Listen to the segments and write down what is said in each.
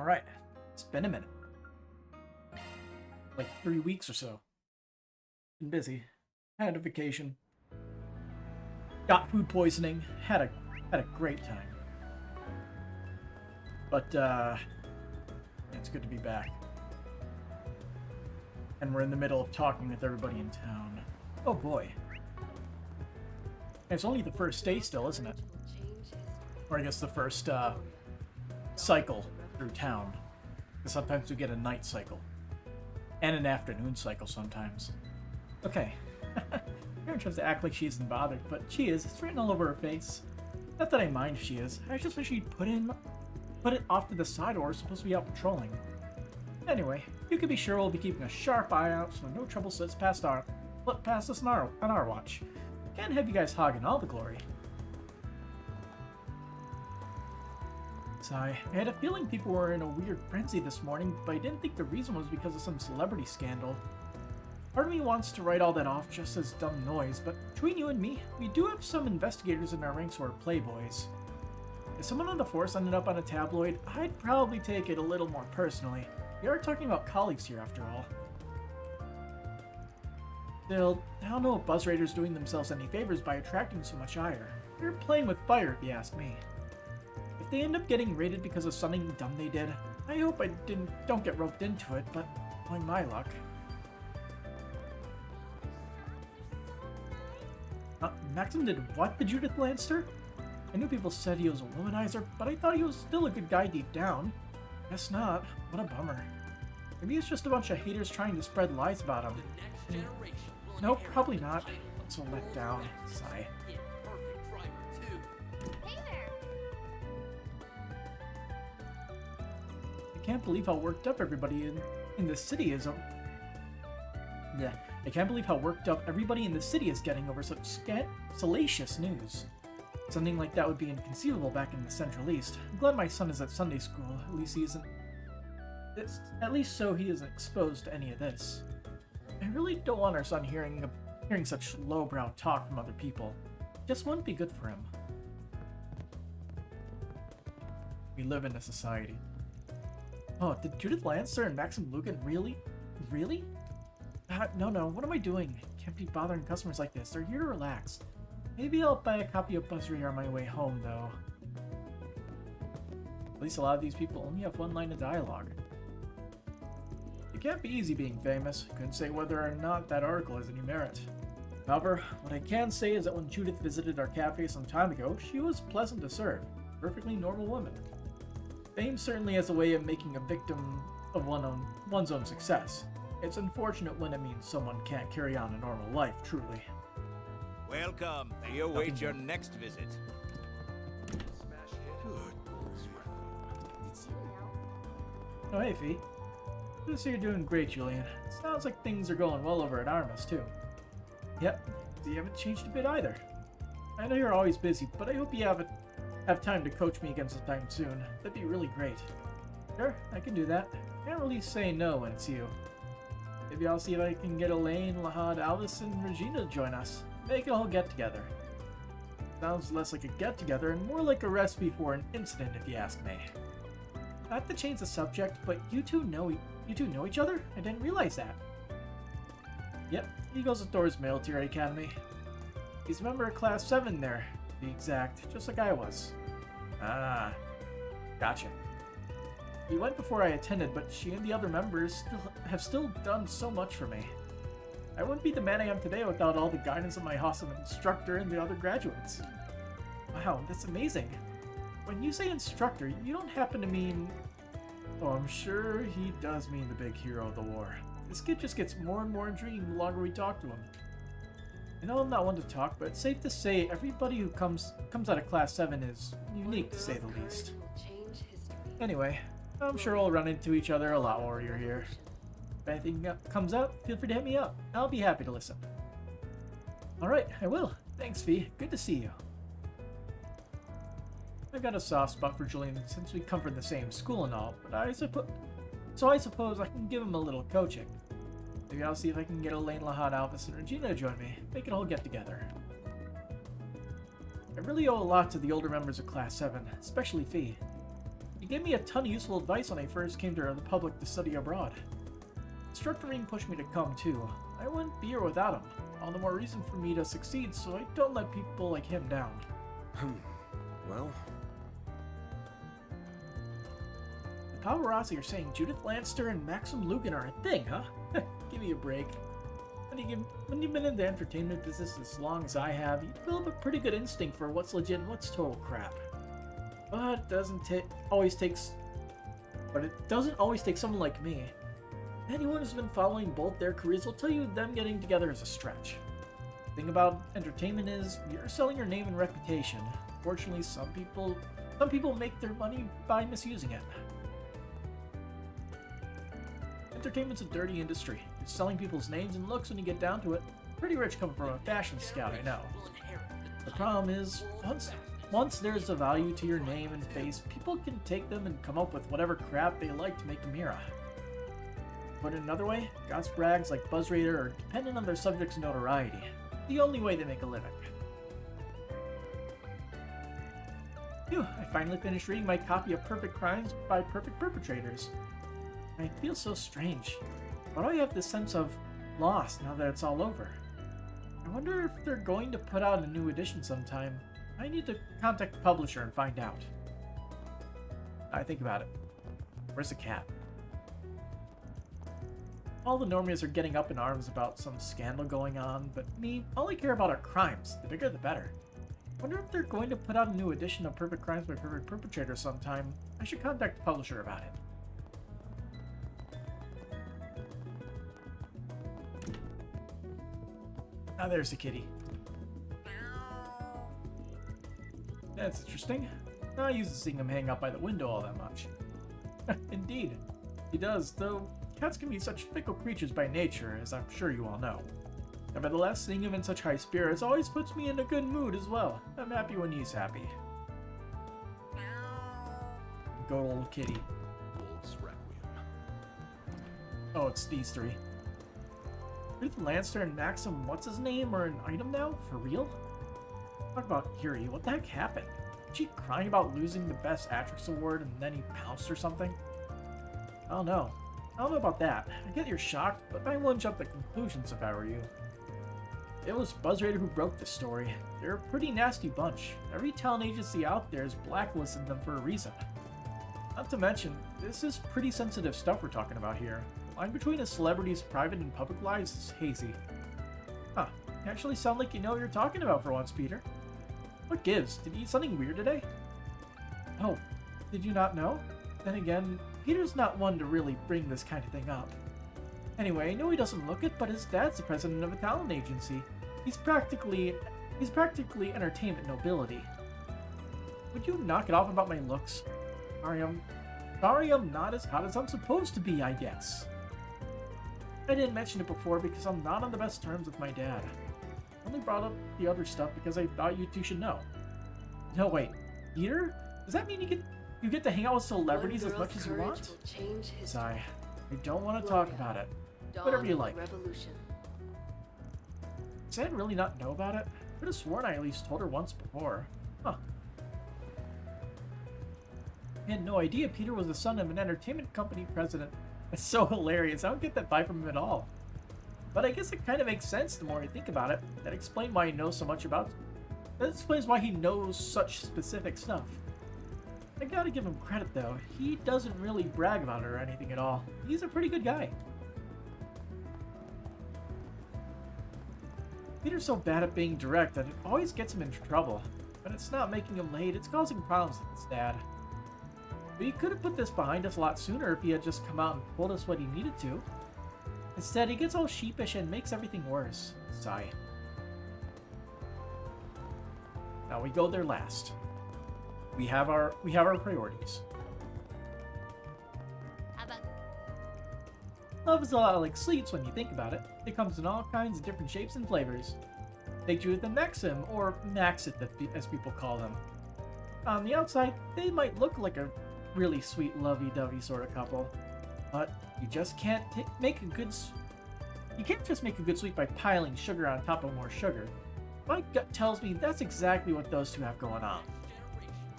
Alright, it's been a minute. Like 3 weeks or so. Been busy. Had a vacation. Got food poisoning. Had a great time. But it's good to be back. And we're in the middle of talking with everybody in town. Oh boy. It's only the first day still, isn't it? Or I guess the first cycle through town. Because sometimes we get a night cycle. And an afternoon cycle sometimes. Okay. Karen tries to act like she isn't bothered, but she is. It's written all over her face. Not that I mind if she is. I just wish she'd put it off to the side, or we're supposed to be out patrolling. Anyway, you can be sure we'll be keeping a sharp eye out so no trouble slips past us on our watch. Can't have you guys hogging all the glory. Sigh. I had a feeling people were in a weird frenzy this morning, but I didn't think the reason was because of some celebrity scandal. Part of me wants to write all that off just as dumb noise, but between you and me, we do have some investigators in our ranks who are playboys. If someone on the force ended up on a tabloid, I'd probably take it a little more personally. We are talking about colleagues here after all. Still, I don't know if Buzz Raiders doing themselves any favors by attracting so much ire. They're playing with fire if you ask me. If they end up getting raided because of something dumb they did, I hope I don't get roped into it, but knowing my luck. Maxim did what to Judith Lanster? I knew people said he was a womanizer, but I thought he was still a good guy deep down. Guess not. What a bummer. Maybe it's just a bunch of haters trying to spread lies about him. Nope, probably not. I'm so let down. Sigh. Hey there. I can't believe how worked up everybody in the city is. Yeah, I can't believe how worked up everybody in the city is getting over such salacious news. Something like that would be inconceivable back in the Central East. I'm glad my son is at Sunday school. At least he isn't. At least so he isn't exposed to any of this. I really don't want our son hearing such lowbrow talk from other people. It just wouldn't be good for him. We live in a society. Oh, did Judith Lancer and Maxim Lugan really? Really? No, what am I doing? Can't be bothering customers like this. They're here to relax. Maybe I'll buy a copy of Buzz Radar on my way home, though. At least a lot of these people only have one line of dialogue. It can't be easy being famous. Couldn't say whether or not that article has any merit. However, what I can say is that when Judith visited our cafe some time ago, she was pleasant to serve. Perfectly normal woman. Fame certainly has a way of making a victim of one's own success. It's unfortunate when it means someone can't carry on a normal life, truly. Welcome. We await your next visit. Oh, hey, Fee. Good to see you're doing great, Julian. Sounds like things are going well over at Armas, too. Yep, you haven't changed a bit either. I know you're always busy, but I hope you have time to coach me again sometime soon. That'd be really great. Sure, I can do that. Can't really say no when it's you. Maybe I'll see if I can get Elaine, Lahad, Alice, and Regina to join us. Make it all get-together. Sounds less like a get-together and more like a recipe for an incident, if you ask me. Not to change the subject, but you two know each other? I didn't realize that. Yep, he goes to Thor's Military Academy. He's a member of Class 7 there, to be exact, just like I was. Ah, gotcha. He went before I attended, but she and the other members have still done so much for me. I wouldn't be the man I am today without all the guidance of my awesome instructor and the other graduates. Wow, that's amazing. When you say instructor, you don't happen to mean... Oh, I'm sure he does mean the big hero of the war. This kid just gets more and more intriguing the longer we talk to him. I know I'm not one to talk, but it's safe to say everybody who comes out of Class 7 is unique, to say the least. Anyway, I'm sure we'll run into each other a lot while you're here. If anything comes up, feel free to hit me up. I'll be happy to listen. Alright, I will. Thanks, Fee. Good to see you. I've got a soft spot for Julian since we come from the same school and all, but I suppose I can give him a little coaching. Maybe I'll see if I can get Elaine, Lahad, Alvis, and Regina to join me. Make it all get together. I really owe a lot to the older members of Class 7, especially Fee. He gave me a ton of useful advice when I first came to the Republic to study abroad. Instructoring pushed me to come too. I wouldn't be here without him. All the more reason for me to succeed, so I don't let people like him down. Well... The paparazzi are saying Judith Lanster and Maxim Lugan are a thing, huh? Give me a break. When you've been in the entertainment business as long as I have, you develop a pretty good instinct for what's legit and what's total crap. But it doesn't always take someone like me. Anyone who's been following both their careers will tell you them getting together is a stretch. The thing about entertainment is you're selling your name and reputation. Fortunately, some people make their money by misusing it. Entertainment's a dirty industry. You're selling people's names and looks when you get down to it. Pretty rich coming from a fashion scout, I know. The problem is, once there's a value to your name and face, people can take them and come up with whatever crap they like to make a mirror. Put it another way, gossip rags like BuzzRadar are dependent on their subject's notoriety. The only way they make a living. Phew, I finally finished reading my copy of Perfect Crimes by Perfect Perpetrators. I feel so strange. Why do I have this sense of loss now that it's all over? I wonder if they're going to put out a new edition sometime. I need to contact the publisher and find out. I think about it. Where's the cat? All the normies are getting up in arms about some scandal going on, but me, all I care about are crimes. The bigger the better. Wonder if they're going to put out a new edition of Perfect Crimes by Perfect Perpetrators sometime. I should contact the publisher about it. Ah, there's the kitty. That's interesting. Not used to seeing him hang out by the window all that much. Indeed, he does, though cats can be such fickle creatures by nature, as I'm sure you all know. Nevertheless, seeing him in such high spirits always puts me in a good mood as well. I'm happy when he's happy. Good old kitty. Oh, it's these three. Judith Lanster and Maxim, what's his name, are an item now? For real? Talk about Kiri, what the heck happened? Was she crying about losing the Best Actress award and then he pounced or something? I don't know about that. I get you're shocked, but I wouldn't jump to conclusions if I were you. It was BuzzRadar who broke this story. They're a pretty nasty bunch. Every talent agency out there is blacklisting them for a reason. Not to mention, this is pretty sensitive stuff we're talking about here. The line between a celebrity's private and public lives is hazy. Huh, you actually sound like you know what you're talking about for once, Peter. What gives? Did you eat something weird today? Oh, did you not know? Then again, Peter's not one to really bring this kind of thing up. Anyway, I know he doesn't look it, but his dad's the president of a talent agency. He's practically entertainment nobility. Would you knock it off about my looks? Sorry, I'm not as hot as I'm supposed to be, I guess. I didn't mention it before because I'm not on the best terms with my dad. I only brought up the other stuff because I thought you two should know. No, wait. Peter? Does that mean you get to hang out with celebrities as much as you want? Sigh. I don't want to talk about it. Whatever you like. Does Anne really not know about it? I could have sworn I at least told her once before. Huh. I had no idea Peter was the son of an entertainment company president. That's so hilarious. I don't get that vibe from him at all. But I guess it kind of makes sense the more I think about it. That explains why he knows so much about... That explains why he knows such specific stuff. I gotta give him credit though. He doesn't really brag about it or anything at all. He's a pretty good guy. Peter's so bad at being direct that it always gets him into trouble. But it's not making him late, it's causing problems with his dad. But he could have put this behind us a lot sooner if he had just come out and told us what he needed to. Instead, he gets all sheepish and makes everything worse. Sigh. Now we go there last. We have our priorities. Love is a lot like sweets when you think about it. It comes in all kinds of different shapes and flavors. Take Judith and Maxim, or Maxit as people call them. On the outside, they might look like a really sweet, lovey-dovey sort of couple, but you just can't make a good. You can't just make a good sweet by piling sugar on top of more sugar. My gut tells me that's exactly what those two have going on.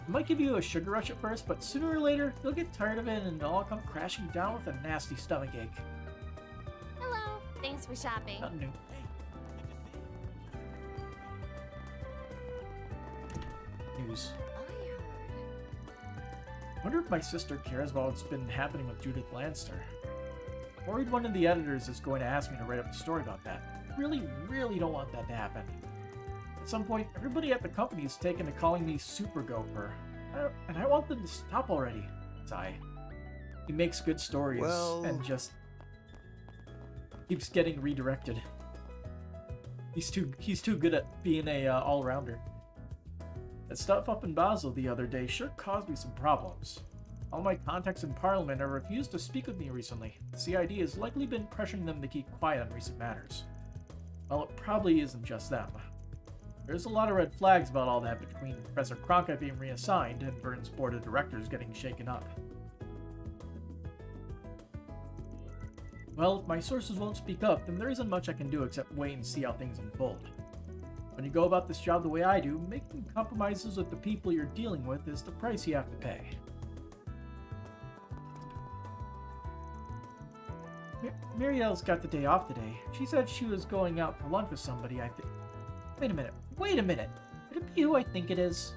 It might give you a sugar rush at first, but sooner or later, you'll get tired of it and it'll all come crashing down with a nasty stomachache. Hello. Thanks for shopping. Nothing new. News. Wonder if my sister cares about what's been happening with Judith Lanster. Worried one of the editors is going to ask me to write up a story about that. Really, really don't want that to happen. At some point, everybody at the company is taken to calling me Super Gopher. And I want them to stop already. Sigh. He makes good stories and just keeps getting redirected. He's too good at being a all-rounder. That stuff up in Basel the other day sure caused me some problems. All my contacts in Parliament have refused to speak with me recently. The CID has likely been pressuring them to keep quiet on recent matters. Well, it probably isn't just them. There's a lot of red flags about all that between Professor Cronkite being reassigned and Burns' board of directors getting shaken up. Well, if my sources won't speak up, then there isn't much I can do except wait and see how things unfold. When you go about this job the way I do, making compromises with the people you're dealing with is the price you have to pay. Muriel's got the day off today. She said she was going out for lunch with somebody, I think. Wait a minute. Could it be who I think it is?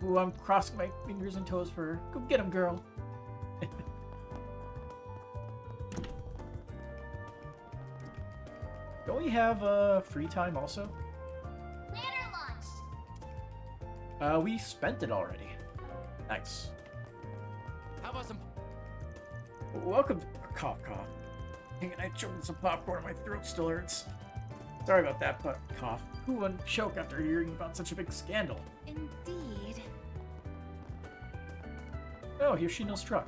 Ooh, I'm crossing my fingers and toes for her. Go get him, girl. Don't we have free time also? Later lunch. We spent it already. Nice. How about some? Welcome to cough. Dang it, I choked some popcorn. My throat still hurts. Sorry about that, but cough. Who wouldn't choke after hearing about such a big scandal? Indeed. Oh, here's Shino's truck.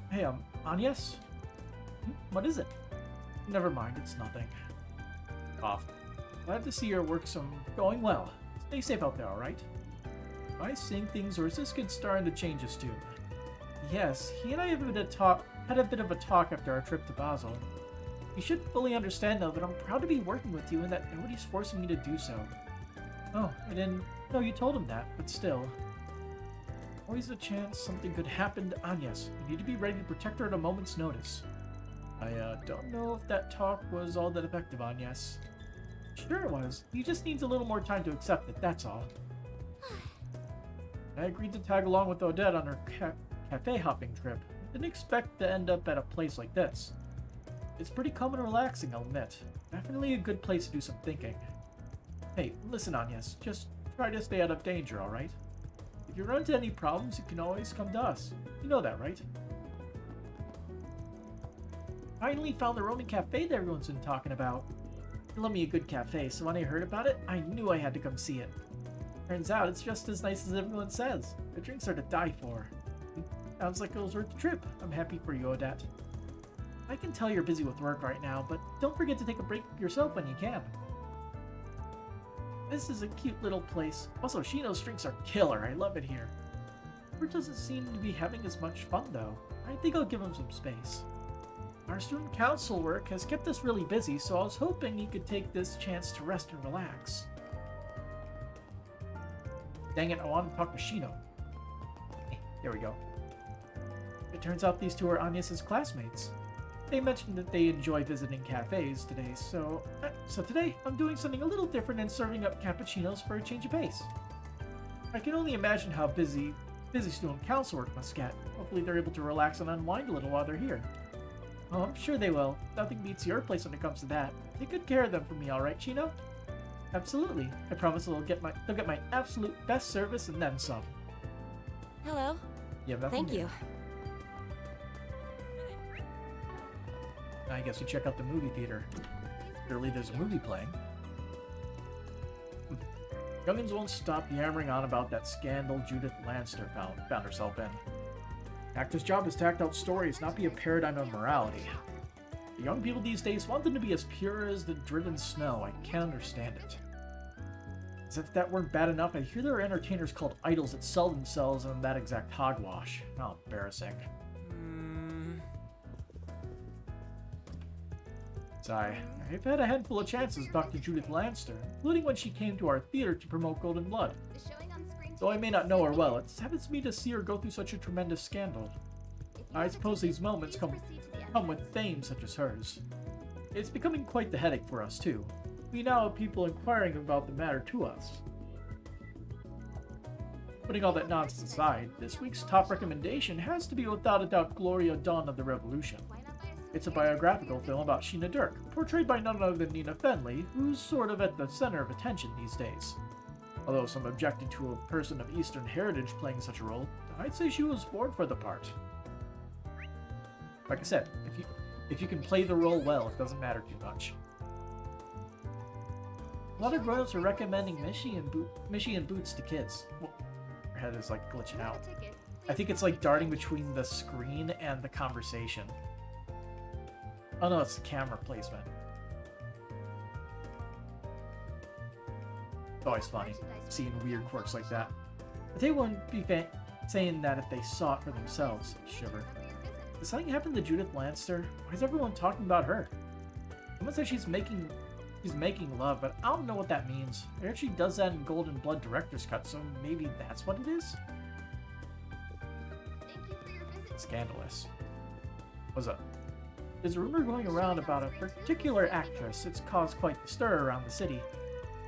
Hey, Agnes? What is it? Never mind, it's nothing. Cough. Glad to see your work's going well. Stay safe out there, alright? Am I seeing things, or is this kid starting to change his tune? Yes, he and I had a bit of a talk after our trip to Basel. You should fully understand, though, that I'm proud to be working with you and that nobody's forcing me to do so. Oh, I didn't know you told him that, but still. Always a chance something could happen to Agnes. You need to be ready to protect her at a moment's notice. I don't know if that talk was all that effective, Agnes. Sure it was. He just needs a little more time to accept it, that's all. I agreed to tag along with Odette on her cafe hopping trip. Didn't expect to end up at a place like this. It's pretty calm and relaxing, I'll admit. Definitely a good place to do some thinking. Hey, listen, Agnes. Just try to stay out of danger, alright? If you run into any problems, you can always come to us. You know that, right? Finally found the Roman cafe that everyone's been talking about. They love me a good cafe, so when I heard about it, I knew I had to come see it. Turns out it's just as nice as everyone says. The drinks are to die for. Sounds like it was worth the trip. I'm happy for you, Odette. I can tell you're busy with work right now, but don't forget to take a break yourself when you can. This is a cute little place. Also, Shino's drinks are killer. I love it here. Robert doesn't seem to be having as much fun, though. I think I'll give him some space. Our student council work has kept us really busy, so I was hoping he could take this chance to rest and relax. Dang it, I want to talk to Shino. There we go. It turns out these two are Agnes's classmates. They mentioned that they enjoy visiting cafes today, so today I'm doing something a little different and serving up cappuccinos for a change of pace. I can only imagine how busy student council work must get. Hopefully they're able to relax and unwind a little while they're here. Oh, I'm sure they will. Nothing beats your place when it comes to that. Take good care of them for me, alright, Chino? Absolutely. I promise they'll get my absolute best service and then some. Hello. Yeah, Thank you. I guess we check out the movie theater. Surely there's a movie playing. Youngins won't stop yammering on about that scandal Judith Lanster found herself in. Actor's job is to act out stories, not be a paradigm of morality. The young people these days want them to be as pure as the driven snow. I can't understand it. As if that weren't bad enough, I hear there are entertainers called idols that sell themselves on that exact hogwash. How embarrassing. I've had a handful of chances to talk to Judith Lanster, including when she came to our theater to promote Golden Blood. Is showing on screen Though I may not know her well, it saddens me to see her go through such a tremendous scandal. I suppose these moments come with fame such as hers. It's becoming quite the headache for us, too. We now have people inquiring about the matter to us. Putting all that nonsense aside, this week's top recommendation has to be without a doubt Gloria Dawn of the Revolution. It's a biographical film about Sheena Dirk, portrayed by none other than Nina Fenley, who's sort of at the center of attention these days. Although some objected to a person of Eastern heritage playing such a role, I'd say she was born for the part. Like I said, if you can play the role well, it doesn't matter too much. A lot of grown-ups are recommending Mishy and Boots to kids. Well, her head is like glitching out. I think it's like darting between the screen and the conversation. Oh no, it's the camera placement. It's always funny, seeing weird quirks like that. But they wouldn't be saying that if they saw it for themselves. Shiver. Did something happen to Judith Lanster? Why is everyone talking about her? Someone says she's making love, but I don't know what that means. I heard she does that in Golden Blood Director's Cut, so maybe that's what it is? Scandalous. What's up? There's a rumor going around about a particular actress. It's caused quite the stir around the city.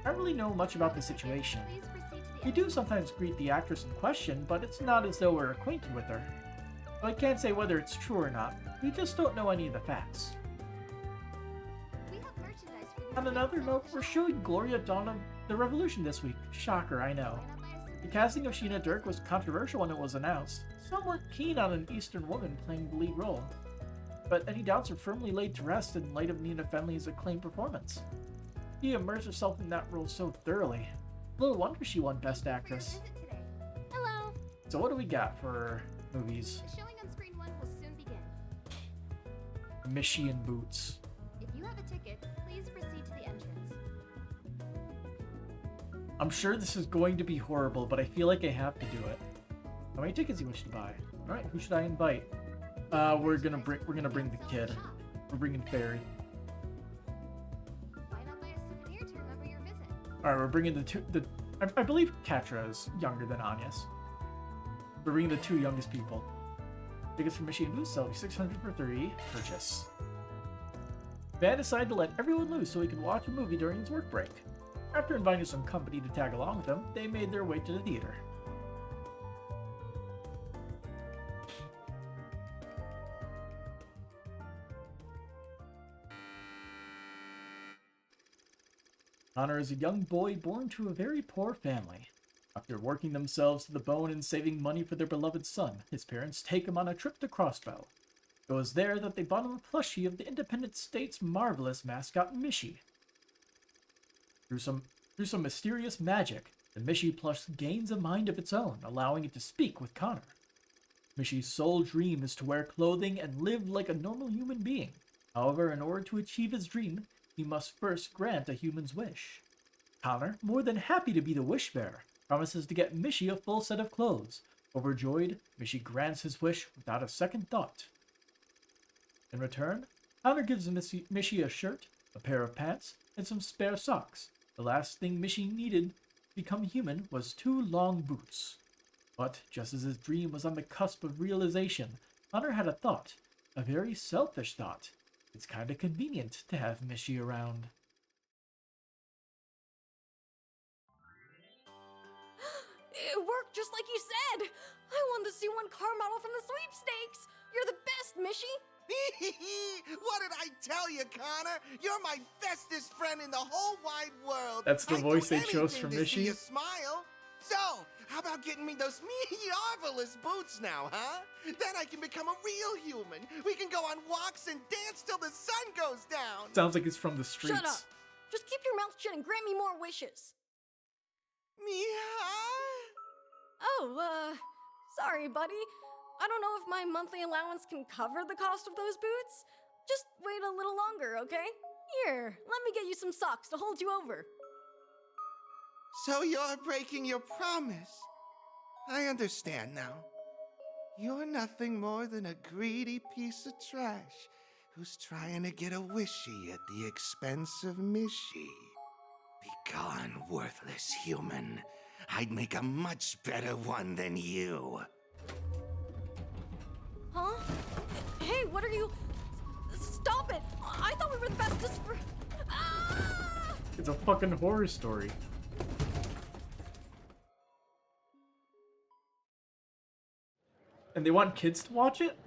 I don't really know much about the situation. We do sometimes greet the actress in question, but it's not as though we're acquainted with her. So I can't say whether it's true or not. We just don't know any of the facts. On another note, we're showing Gloria Dawn of the Revolution this week. Shocker, I know. The casting of Sheena Dirk was controversial when it was announced. Some weren't keen on an Eastern woman playing the lead role. But any doubts are firmly laid to rest in light of Nina Fenley's acclaimed performance. She immersed herself in that role so thoroughly. Little wonder she won Best Actress. Hello. So what do we got for movies? The showing on screen 1 will soon begin. Mishy and Boots. If you have a ticket, please proceed to the entrance. I'm sure this is going to be horrible, but I feel like I have to do it. How many tickets do you wish to buy? All right, who should I invite? We're gonna bring the kid. We're bringing Fairy. Why not buy a souvenir to remember your visit? All right, we're bringing I believe Katra is younger than Anya's. We're bringing the two youngest people. Tickets for Mishy and Boots sell $600 for 3 purchase. Van decided to let everyone loose so he could watch a movie during his work break. After inviting some company to tag along with them, they made their way to the theater. Connor is a young boy born to a very poor family. After working themselves to the bone and saving money for their beloved son, his parents take him on a trip to Crossbell. It was there that they bought him a plushie of the Independent State's marvelous mascot, Mishy. Through some mysterious magic, the Mishy plush gains a mind of its own, allowing it to speak with Connor. Mishy's sole dream is to wear clothing and live like a normal human being. However, in order to achieve his dream, he must first grant a human's wish. Connor, more than happy to be the wish-bearer, promises to get Mishy a full set of clothes. Overjoyed, Mishy grants his wish without a second thought. In return, Connor gives Mishy a shirt, a pair of pants, and some spare socks. The last thing Mishy needed to become human was 2 long boots. But just as his dream was on the cusp of realization, Connor had a thought, a very selfish thought. It's kinda convenient to have Mishy around. It worked just like you said! I won the C1 car model from the sweepstakes! You're the best, Mishy! What did I tell you, Connor? You're my bestest friend in the whole wide world. That's the I'd voice do they chose for anything to see Mishy? you smile. So, how about getting me those marvelous boots now, huh? Then I can become a real human. We can go on walks and dance till the sun goes down. Sounds like it's from the streets. Shut up! Just keep your mouth shut and grant me more wishes! Oh, sorry, buddy. I don't know if my monthly allowance can cover the cost of those boots. Just wait a little longer, okay? Here, let me get you some socks to hold you over. So you're breaking your promise. I understand now. You're nothing more than a greedy piece of trash who's trying to get a wishy at the expense of Mishy. Be gone, worthless human. I'd make a much better one than you. Huh? Hey, what are you... Stop it! I thought we were the bestest for... Ah! It's a fucking horror story. And they want kids to watch it?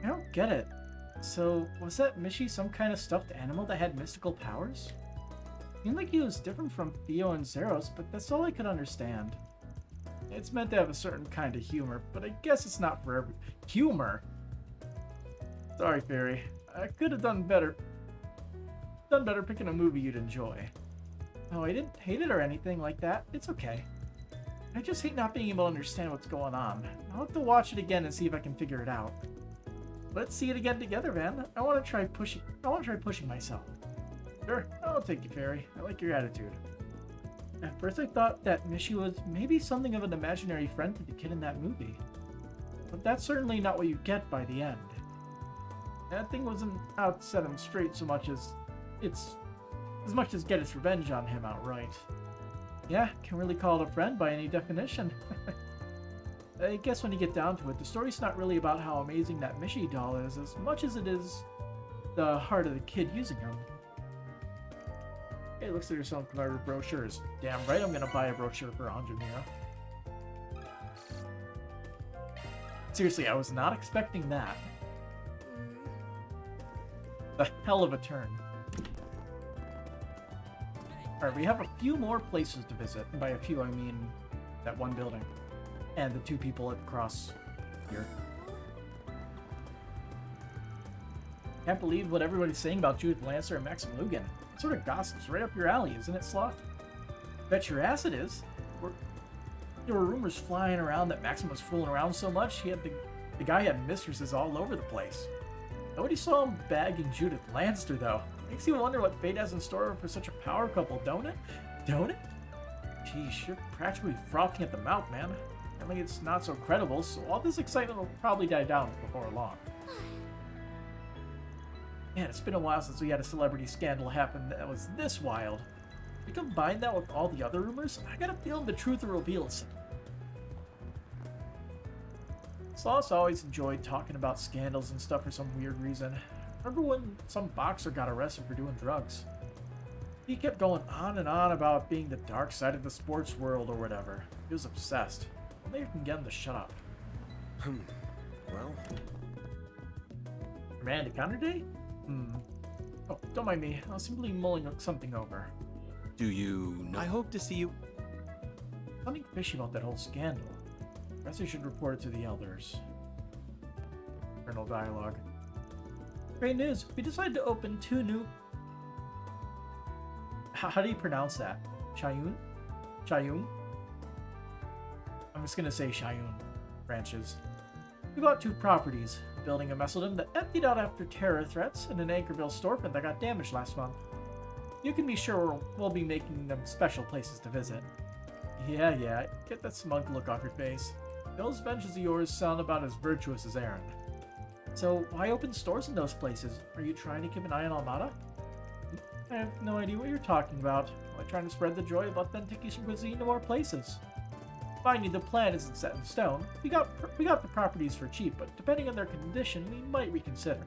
I don't get it. So, was that Mishi some kind of stuffed animal that had mystical powers? Seemed like he was different from Theo and Zeros, but that's all I could understand. It's meant to have a certain kind of humor, but I guess it's not for every... Humor? Sorry, Fairy. I could have done better. Done better picking a movie you'd enjoy. Oh, I didn't hate it or anything like that. It's okay. I just hate not being able to understand what's going on. I'll have to watch it again and see if I can figure it out. Let's see it again together, Van. I want to try pushing myself. Sure, I'll take you, Fairy. I like your attitude. At first I thought that Mishi was maybe something of an imaginary friend to the kid in that movie. But that's certainly not what you get by the end. That thing wasn't out to set him straight so much as get its revenge on him outright. Yeah, can't really call it a friend by any definition. I guess when you get down to it, the story's not really about how amazing that Mishi doll is as much as it is the heart of the kid using him. Hey, looks like there's some clever brochures. Damn right I'm gonna buy a brochure for 100 Mira. Seriously, I was not expecting that. The hell of a turn. Alright, we have a few more places to visit. And by a few, I mean that one building. And the two people across here. Can't believe what everybody's saying about Judith Lancer and Maxim Lugan. That sort of gossip's right up your alley, isn't it, Sloth? Bet your ass it is. There were rumors flying around that Maxim was fooling around so much, the guy had mistresses all over the place. Nobody saw him bagging Judith Lancer, though. Makes you wonder what fate has in store for such a power couple, don't it? Don't it? Geez, you're practically frothing at the mouth, man. Apparently it's not so credible, so all this excitement will probably die down before long. Man, it's been a while since we had a celebrity scandal happen that was this wild. We combine that with all the other rumors, I got a feeling the truth will reveal itself. Sloth's always enjoyed talking about scandals and stuff for some weird reason. Remember when some boxer got arrested for doing drugs? He kept going on and on about being the dark side of the sports world or whatever. He was obsessed. Only you can get him to shut up. Well... Remand encounter day? Oh, don't mind me. I was simply mulling something over. Do you know? I hope to see you. Something fishy about that whole scandal. Guess I should report it to the elders. Internal dialogue. Great news! We decided to open 2 new... How do you pronounce that? Chayun? Chayun? I'm just gonna say Chayun. Branches. We bought 2 properties. A building in Messeldom that emptied out after terror threats, and an Anchorville storefront that got damaged last month. You can be sure we'll be making them special places to visit. Yeah, get that smug look off your face. Those ventures of yours sound about as virtuous as Aaron. So, why open stores in those places? Are you trying to keep an eye on Almada? I have no idea what you're talking about. Am I trying to spread the joy of authentic Eastern cuisine to more places? Mind you, the plan isn't set in stone. We got the properties for cheap, but depending on their condition, we might reconsider.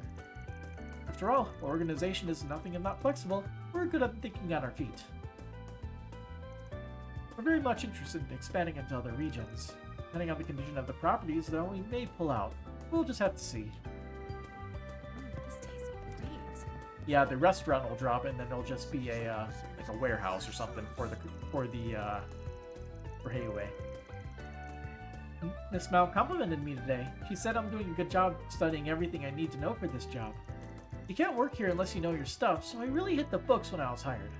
After all, our organization is nothing if not flexible. We're good at thinking on our feet. We're very much interested in expanding into other regions. Depending on the condition of the properties, though, we may pull out. We'll just have to see. This tastes great. Yeah, the restaurant will drop, and then it'll just be a like a warehouse or something for Heiwei. Miss Mao complimented me today. She said I'm doing a good job studying everything I need to know for this job. You can't work here unless you know your stuff, so I really hit the books when I was hired.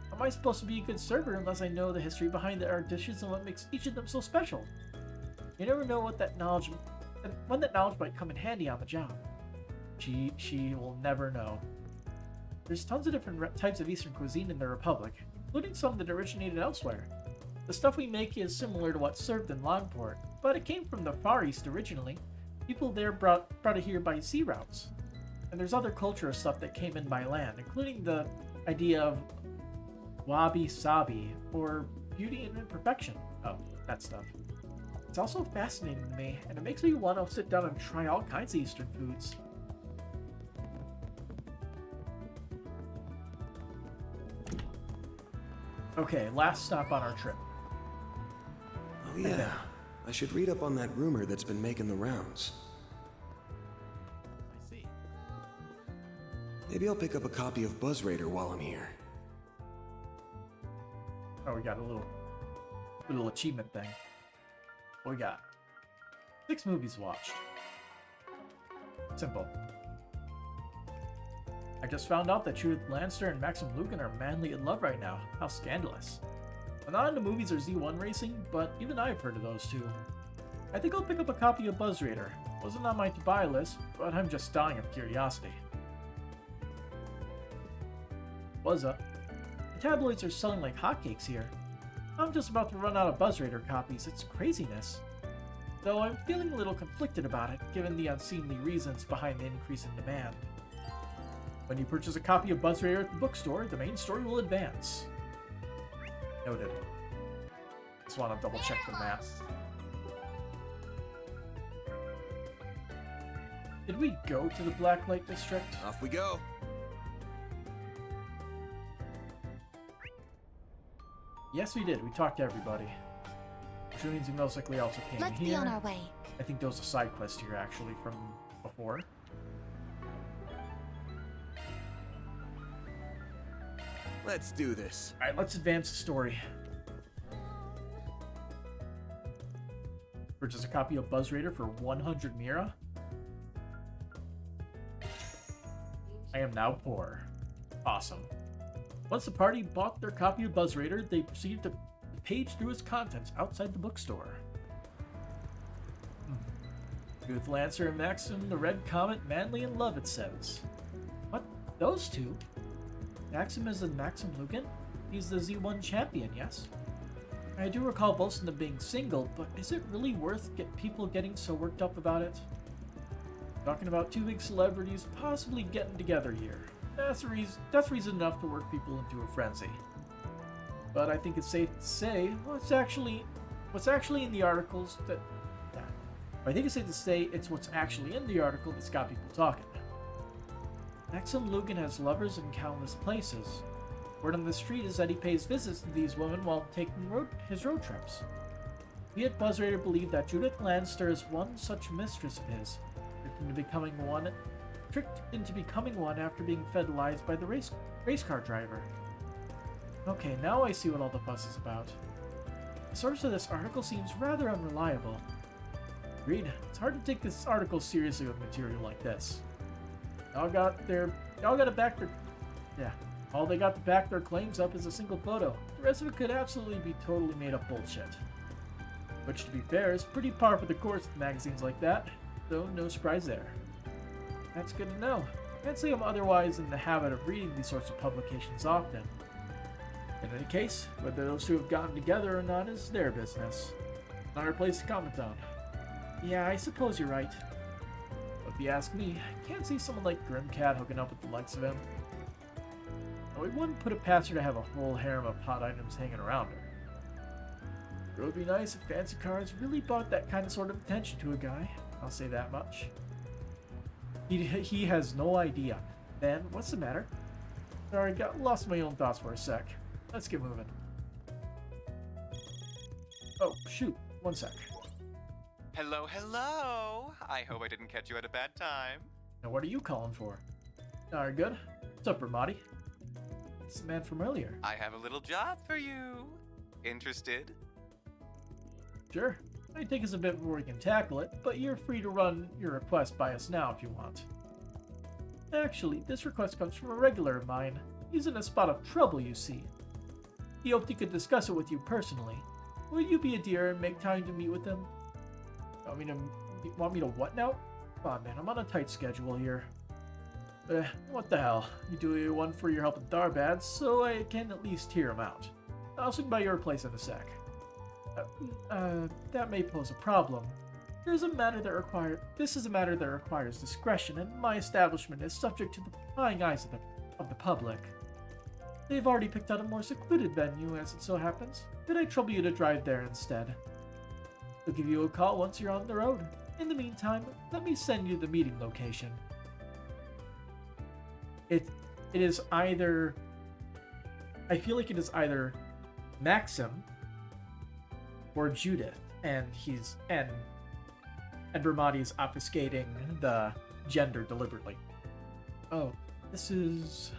How am I supposed to be a good server unless I know the history behind our dishes and what makes each of them so special? You never know when that knowledge might come in handy on the job. She will never know. There's tons of different types of Eastern cuisine in the Republic, including some that originated elsewhere. The stuff we make is similar to what's served in Longport, but it came from the Far East originally. People there brought it here by sea routes. And there's other cultural stuff that came in by land, including the idea of wabi-sabi, or beauty and imperfection. Oh, that stuff. It's also fascinating to me, and it makes me want to sit down and try all kinds of Eastern foods. Okay, last stop on our trip. Oh yeah, I should read up on that rumor that's been making the rounds. I see. Maybe I'll pick up a copy of Buzz Raider while I'm here. Oh, we got a little achievement thing. What we got? 6 movies watched. Simple. I just found out that Judith Lannister and Maxim Lucan are madly in love right now. How scandalous. I'm not into movies or Z1 racing, but even I've heard of those two. I think I'll pick up a copy of Buzz Raider. Wasn't on my to-buy list, but I'm just dying of curiosity. What's up? The tabloids are selling like hotcakes here. I'm just about to run out of Buzz Raider copies. It's craziness. Though I'm feeling a little conflicted about it, given the unseemly reasons behind the increase in demand. When you purchase a copy of Buzz Raider at the bookstore, the main story will advance. Noted. Just want to double check the map. Did we go to the Blacklight District? Off we go. Yes, we did. We talked to everybody. Which means we most likely also came Let's here. be on our way. I think there was a side quest here, actually, from before. Let's do this. Alright, let's advance the story. Purchase a copy of Buzz Raider for 100 Mira. I am now poor. Awesome. Once the party bought their copy of Buzz Raider, they proceeded to page through its contents outside the bookstore. Judith Lancer and Maxim, the Red Comet, madly in love, it says. What? Those two? Maxim is the Maxim Lucan? He's the Z1 champion, yes? I do recall boasting of being single, but is it really worth people getting so worked up about it? Talking about 2 big celebrities possibly getting together here. That's reason enough to work people into a frenzy. But I think it's safe to say what's actually in the articles that. I think it's safe to say it's what's actually in the article that's got people talking. Maxim Lugan has lovers in countless places. Word on the street is that he pays visits to these women while taking his road trips. We at Buzz Raider believe that Judith Lannister is one such mistress of his, tricked into becoming one after being fed lies by the race car driver. Okay, now I see what all the fuss is about. The source of this article seems rather unreliable. Agreed. It's hard to take this article seriously with material like this. All they got to back their claims up is a single photo. The rest of it could absolutely be totally made up bullshit. Which, to be fair, is pretty par for the course with magazines like that, though no surprise there. That's good to know. Can't say I'm otherwise in the habit of reading these sorts of publications often. In any case, whether those two have gotten together or not is their business. Not our place to comment on. Yeah, I suppose you're right. But if you ask me, I can't see someone like Grimcat hooking up with the likes of him. Though it wouldn't put it past her to have a whole harem of hot items hanging around her. It would be nice if fancy cars really brought that kind of sort of attention to a guy. I'll say that much. He has no idea. Ben, what's the matter? Sorry, lost my own thoughts for a sec. Let's get moving. Oh, shoot. One sec. Hello, hello! I hope I didn't catch you at a bad time. Now what are you calling for? Alright, good. What's up, Ramadi? It's the man from earlier. I have a little job for you. Interested? Sure. Might take us a bit before we can tackle it, but you're free to run your request by us now if you want. Actually, this request comes from a regular of mine. He's in a spot of trouble, you see. He hoped he could discuss it with you personally. Will you be a dear and make time to meet with him? Want me to what now? Come on, man, I'm on a tight schedule here. What the hell? You do one for your help with Darbads, so I can at least hear him out. I'll swing by your place in a sec. That may pose a problem. This is a matter that requires discretion, and my establishment is subject to the prying eyes of the public. They've already picked out a more secluded venue, as it so happens. Did I trouble you to drive there instead? I'll give you a call once you're on the road. In the meantime, let me send you the meeting location. It is either... I feel like it is either Maxim or Judith, and Ramadi is obfuscating the gender deliberately. Oh, this is...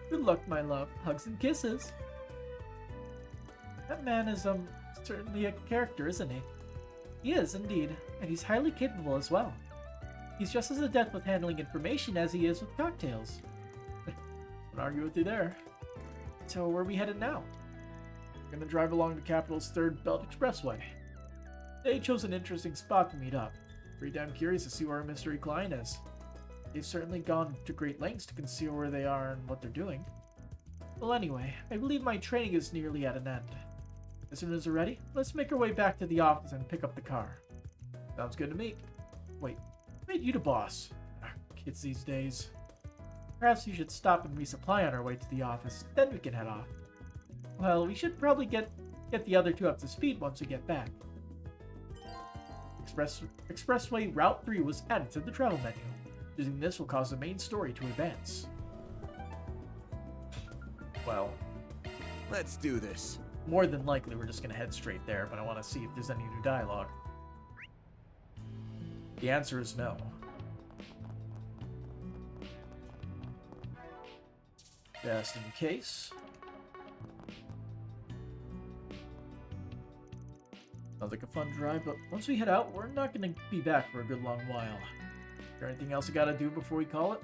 Good luck, my love. Hugs and kisses. That man is, certainly a character, isn't he? He is, indeed, and he's highly capable as well. He's just as adept with handling information as he is with cocktails. Won't argue with you there. So, where are we headed now? We're gonna drive along the capital's third belt expressway. They chose an interesting spot to meet up. Pretty damn curious to see where our mystery client is. They've certainly gone to great lengths to conceal where they are and what they're doing. Well, anyway, I believe my training is nearly at an end. As soon as we're ready, let's make our way back to the office and pick up the car. Sounds good to me. Wait, who made you the boss? Kids these days. Perhaps you should stop and resupply on our way to the office, then we can head off. Well, we should probably get the other two up to speed once we get back. Expressway Route 3 was added to the travel menu. Using this will cause the main story to advance. Well, Let's do this. more than likely we're just going to head straight there, but I want to see if there's any new dialogue. The answer is no. Just in case. Sounds like a fun drive, but once we head out, we're not going to be back for a good long while. Is there anything else we gotta do before we call it?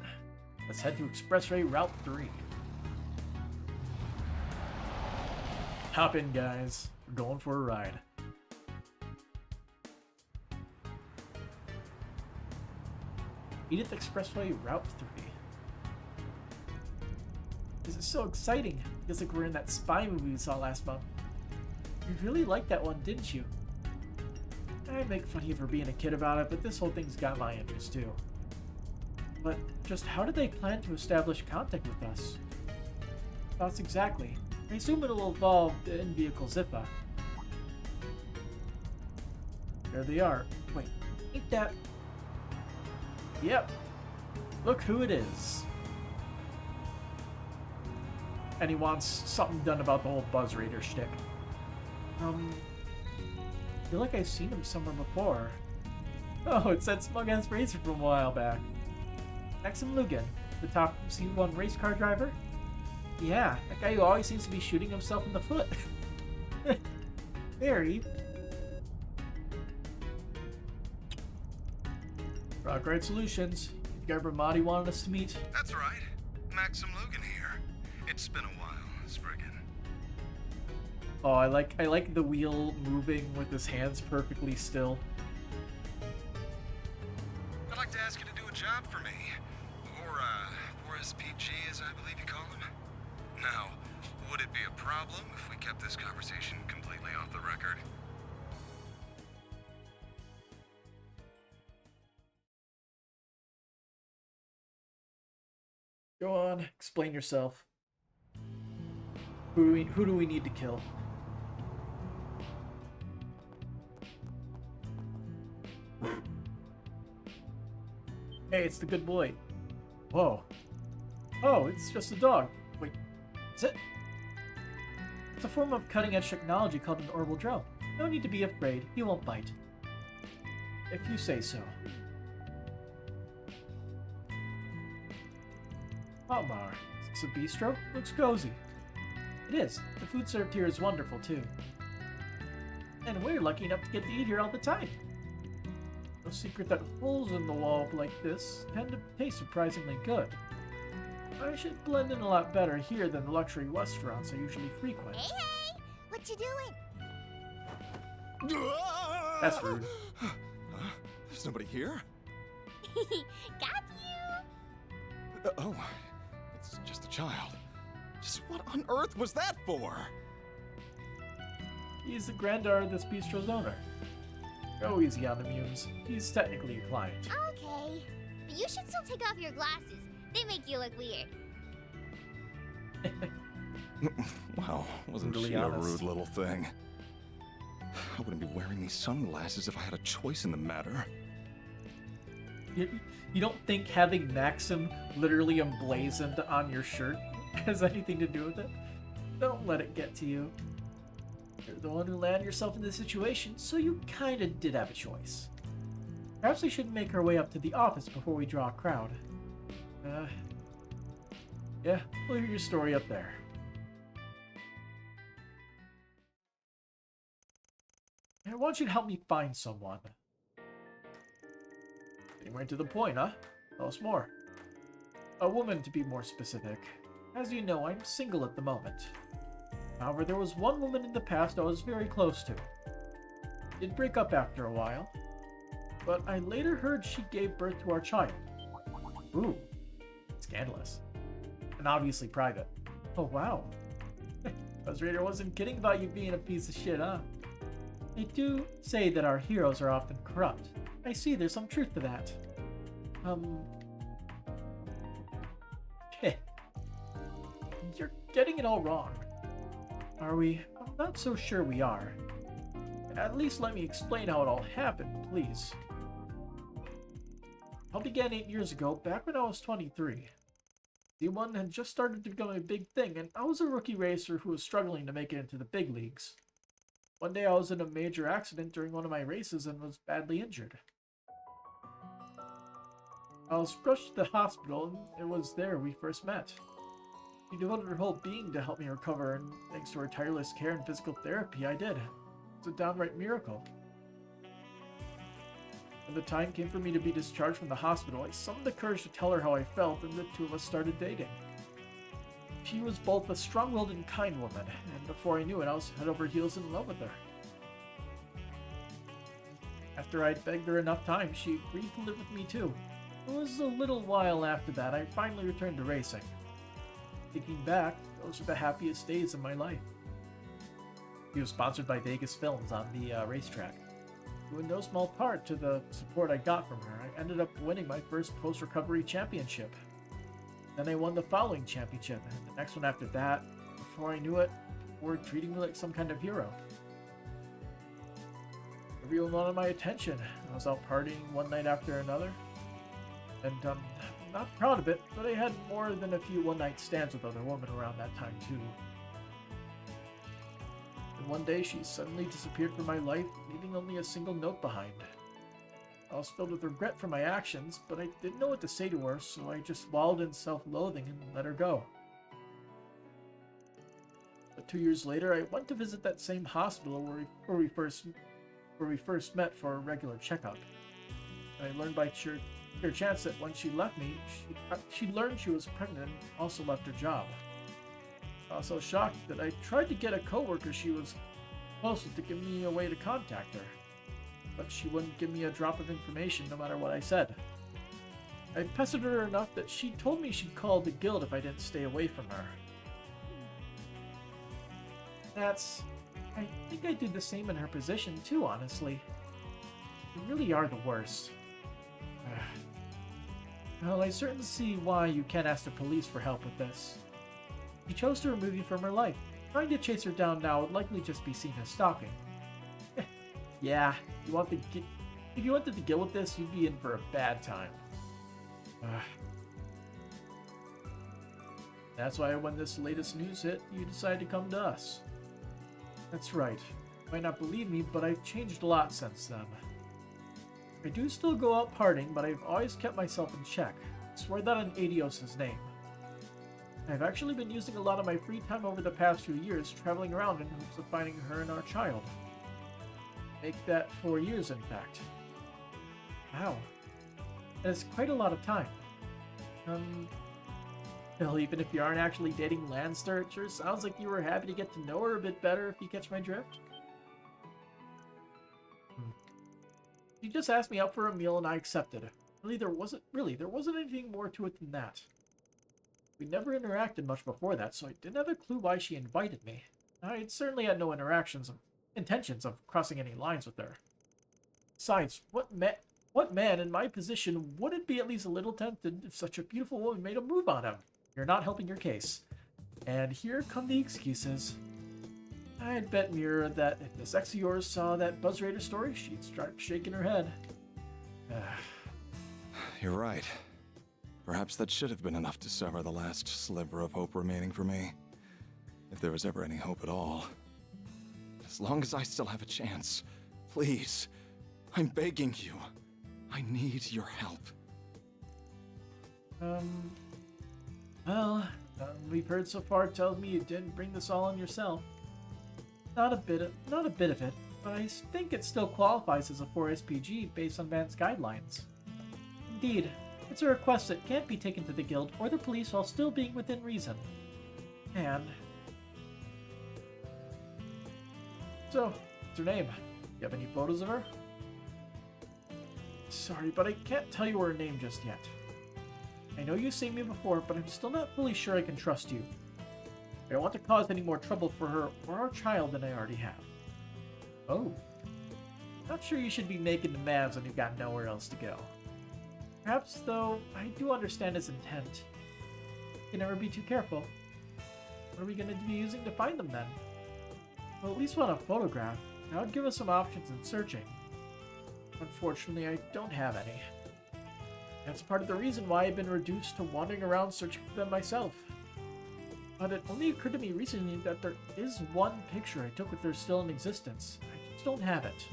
Let's head to Expressway Route 3. Hop in, guys. We're going for a ride. Edith Expressway Route 3. This is so exciting. Feels like we're in that spy movie we saw last month. You really liked that one, didn't you? I make fun of you for being a kid about it, but this whole thing's got my interest too. But just how did they plan to establish contact with us? Thoughts exactly. I assume it'll involve the in-vehicle Zippa. There they are. Wait, ain't that... Yep. Look who it is. And he wants something done about the whole Buzz Raider shtick. I feel like I've seen him somewhere before. Oh, it's that smug-ass racer from a while back. Maxim Lugan, the top C1 race car driver? Yeah, that guy who always seems to be shooting himself in the foot. Very. Rockride Solutions. The guy Ramadi wanted us to meet. That's right. Maxim Lugan here. It's been a while, Spriggan. Oh, I like the wheel moving with his hands perfectly still. I'd like to ask you to do a job for me. Or SPG, as I believe you call him. Now, would it be a problem if we kept this conversation completely off the record? Go on, explain yourself. Who do we need to kill? Hey, it's the good boy. Whoa. Oh, it's just a dog. Wait, is it? It's a form of cutting-edge technology called an orbital drone. No need to be afraid. He won't bite. If you say so. Palmar. Is this a bistro? Looks cozy. It is. The food served here is wonderful, too. And we're lucky enough to get to eat here all the time. No secret that holes in the wall like this tend to taste surprisingly good. I should blend in a lot better here than the luxury restaurants I usually frequent. Hey, hey! What you doing? That's rude. There's nobody here? Got you! Oh, it's just a child. Just what on earth was that for? He's the granddaughter of this bistro's owner. Go easy on the Muse. He's technically a client. Okay. But you should still take off your glasses. They make you look weird. Well, wasn't Brutally she honest. a rude little thing? I wouldn't be wearing these sunglasses if I had a choice in the matter. You don't think having Maxim literally emblazoned on your shirt has anything to do with it? Don't let it get to you. You're the one who landed yourself in this situation, so you kinda did have a choice. Perhaps we should make our way up to the office before we draw a crowd. Yeah, we'll hear your story up there. I want you to help me find someone. Getting right to the point, huh? Tell us more. A woman, to be more specific. As you know, I'm single at the moment. However, there was one woman in the past I was very close to. Did break up after a while, but I later heard she gave birth to our child. Ooh, scandalous. And obviously private. Oh wow. Buzz Raider wasn't kidding about you being a piece of shit, huh? They do say that our heroes are often corrupt. I see there's some truth to that. You're getting it all wrong. Are we? I'm not so sure we are. At least let me explain how it all happened, please. It all began 8 years ago, back when I was 23. D1 had just started to become a big thing, and I was a rookie racer who was struggling to make it into the big leagues. One day I was in a major accident during one of my races and was badly injured. I was rushed to the hospital, and it was there we first met. She devoted her whole being to help me recover, and thanks to her tireless care and physical therapy, I did. It's a downright miracle. When the time came for me to be discharged from the hospital, I summoned the courage to tell her how I felt, and the two of us started dating. She was both a strong-willed and kind woman, and before I knew it, I was head over heels in love with her. After I'd begged her enough times, she agreed to live with me too. It was a little while after that I finally returned to racing. Thinking back, those are the happiest days of my life. She was sponsored by Vegas Films on the racetrack. Due in no small part to the support I got from her, I ended up winning my first post-recovery championship. Then I won the following championship, and the next one after that. Before I knew it, they were treating me like some kind of hero. Everyone wanted my attention. I was out partying one night after another. And, I'm not proud of it, but I had more than a few one-night stands with other women around that time, too. And one day, she suddenly disappeared from my life, leaving only a single note behind. I was filled with regret for my actions, but I didn't know what to say to her, so I just wallowed in self-loathing and let her go. But 2 years later, I went to visit that same hospital where we first met for a regular checkup. And I learned by sheer chance that when she left me, she learned she was pregnant and also left her job. I was so shocked that I tried to get a coworker she was close with to give me a way to contact her. But she wouldn't give me a drop of information no matter what I said. I pestered her enough that she told me she'd call the guild if I didn't stay away from her. I think I did the same in her position too, honestly. You really are the worst. Well, I certainly see why you can't ask the police for help with this. She chose to remove you from her life. Trying to chase her down now would likely just be seen as stalking. Yeah, if you wanted to deal with this, you'd be in for a bad time. That's why when this latest news hit, you decided to come to us. That's right. You might not believe me, but I've changed a lot since then. I do still go out partying, but I've always kept myself in check. I swear that on Adios' name. I've actually been using a lot of my free time over the past few years traveling around in hopes of finding her and our child. Make that 4 years, in fact. Wow. That is quite a lot of time. Well, even if you aren't actually dating Lanster, it sure sounds like you were happy to get to know her a bit better, if you catch my drift. She just asked me out for a meal and I accepted. There wasn't anything more to it than that. We never interacted much before that, so I didn't have a clue why she invited me. I certainly had no intentions of crossing any lines with her. Besides, what man in my position wouldn't be at least a little tempted if such a beautiful woman made a move on him? You're not helping your case. And here come the excuses. I'd bet Mira that if this ex of yours saw that Buzz Raider story, she'd start shaking her head. You're right. Perhaps that should have been enough to sever the last sliver of hope remaining for me. If there was ever any hope at all. As long as I still have a chance, please, I'm begging you. I need your help. Well, we've heard so far tells me you didn't bring this all on yourself. Not a bit of it, but I think it still qualifies as a 4SPG based on Van's guidelines. Indeed, it's a request that can't be taken to the guild or the police while still being within reason. And so, what's her name? You have any photos of her? Sorry, but I can't tell you her name just yet. I know you've seen me before, but I'm still not fully sure I can trust you. I don't want to cause any more trouble for her or our child than I already have. Oh. Not sure you should be making demands when you've got nowhere else to go. Perhaps, though, I do understand his intent. You can never be too careful. What are we going to be using to find them then? Well, at least want a photograph. That would give us some options in searching. Unfortunately, I don't have any. That's part of the reason why I've been reduced to wandering around searching for them myself. But it only occurred to me recently that there is one picture I took with her still in existence. I just don't have it.